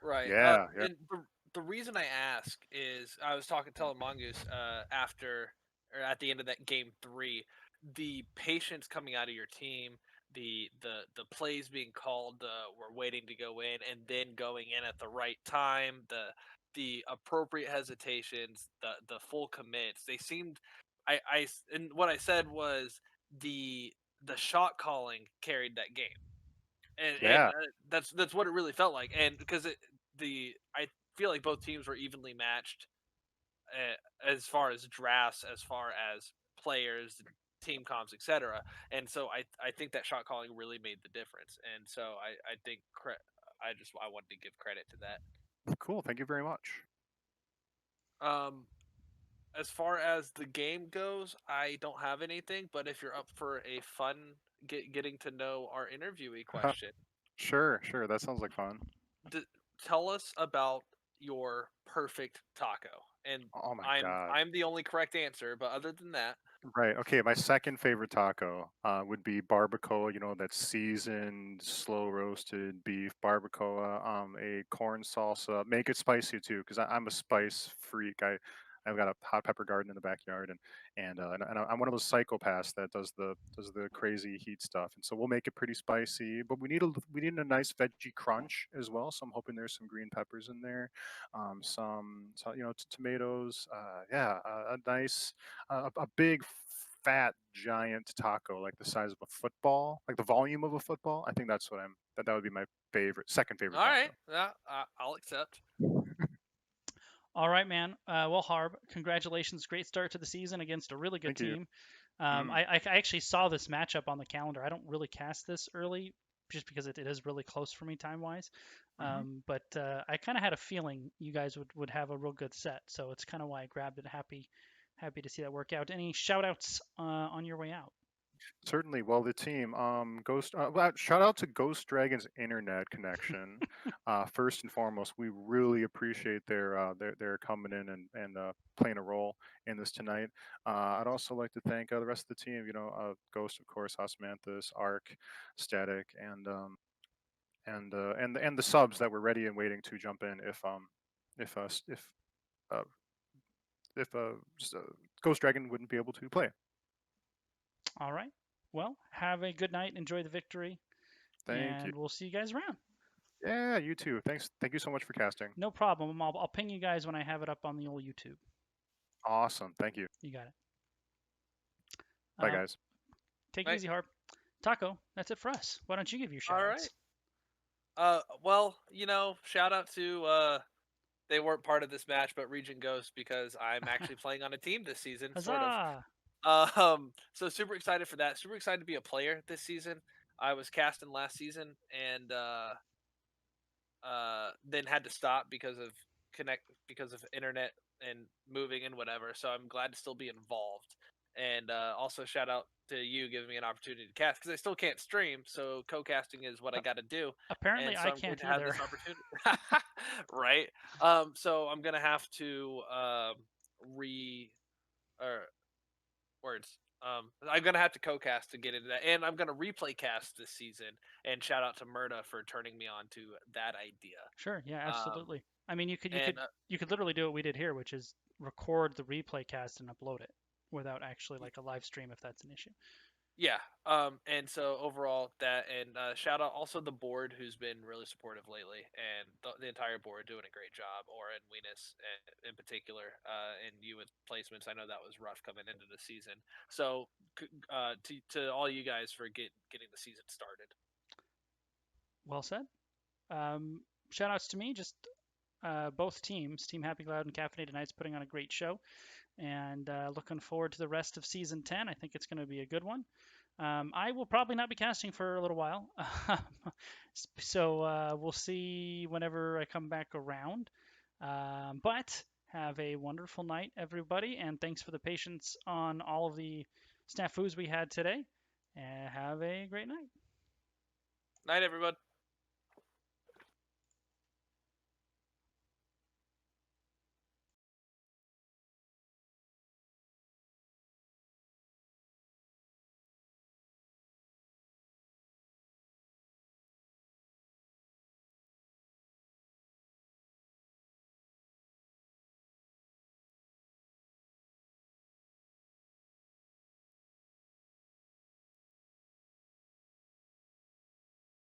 Right. Yeah, yeah. And the reason I ask is I was talking to Mongoose after or at the end of that game 3, the patience coming out of your team, the plays being called, we're waiting to go in and then going in at the right time, the appropriate hesitations, the full commits. They seemed and what I said was the shot calling carried that game and Yeah. that's what it really felt like. And because I feel like both teams were evenly matched as far as drafts, as far as players, team comps, etc. And so I think that shot calling really made the difference. And so I think I wanted to give credit to that. Cool. Thank you very much. Um, as far as the game goes, I don't have anything. But if you're up for a fun getting to know our interviewee question, Sure. That sounds like fun. d- tell us about your perfect taco. And Oh my I'm god. I'm the only correct answer, but other than that, Right. Okay. My second favorite taco would be barbacoa. You know, that seasoned, slow roasted beef barbacoa. A corn salsa. Make it spicy too, because I'm a spice freak. I've got a hot pepper garden in the backyard, and I'm one of those psychopaths that does the crazy heat stuff. And so we'll make it pretty spicy, but we need a nice veggie crunch as well. So I'm hoping there's some green peppers in there, tomatoes. Yeah, a nice a big fat giant taco like the size of a football, like the volume of a football. I think that would be my second favorite All right, taco. yeah, I'll accept. All right, man. Well, Harb, congratulations. Great start to the season against a really good Thank you. team. Mm, I actually saw this matchup on the calendar. I don't really cast this early just because it is really close for me time wise. hmm But I kind of had a feeling you guys would have a real good set. So it's kind of why I grabbed it. Happy to see that work out. Any shout outs on your way out? Certainly. Well, the team, shout out to Ghost Dragon's internet connection. First and foremost, we really appreciate their coming in and playing a role in this tonight. I'd also like to thank the rest of the team. Ghost, of course, Osmanthus, Arc, Static, and the subs that were ready and waiting to jump in if uh, if Ghost Dragon wouldn't be able to play. All right. Well, have a good night. Enjoy the victory. Thank you. And we'll see you guys around. Yeah, you too. Thanks. Thank you so much for casting. No problem. I'll ping you guys when I have it up on the old YouTube. Awesome. Thank you. You got it. Bye, Um, guys. take it Right. easy, Harp. Taco, that's it for us. Why don't you give your All shout right. outs? Well, shout out to they weren't part of this match, but Region Ghost because I'm actually playing on a team this season, sort of. Huzzah! So super excited for that. Super excited to be a player this season. I was casting last season and then had to stop because of internet and moving and whatever. So I'm glad to still be involved. And also shout out to you giving me an opportunity to cast because I still can't stream. So co-casting is what I got to do, Apparently, and so I I'm going can't to have either. this opportunity. Right. So I'm gonna have to re or words. I'm gonna have to co-cast to get into that, and I'm gonna replay cast this season. And shout out to Murda for turning me on to that idea. Sure, yeah, Um, absolutely. I mean, and you could literally do what we did here, which is record the replay cast and upload it without actually like a live stream if that's an issue. Yeah. And so overall that, and shout out also the board who's been really supportive lately, and the entire board doing a great job. Oren, Weenus, in particular, and you with placements. I know that was rough coming into the season. So to all you guys for getting the season started. Well said. Shout outs to me, just both teams, Team Happy Cloud and Caffeinated Nights, putting on a great show, and looking forward to the rest of season 10. I think it's going to be a good one. I will probably not be casting for a little while, so we'll see whenever I come back around. But have a wonderful night, everybody, and thanks for the patience on all of the snafus we had today. And have a great night. Night, everyone.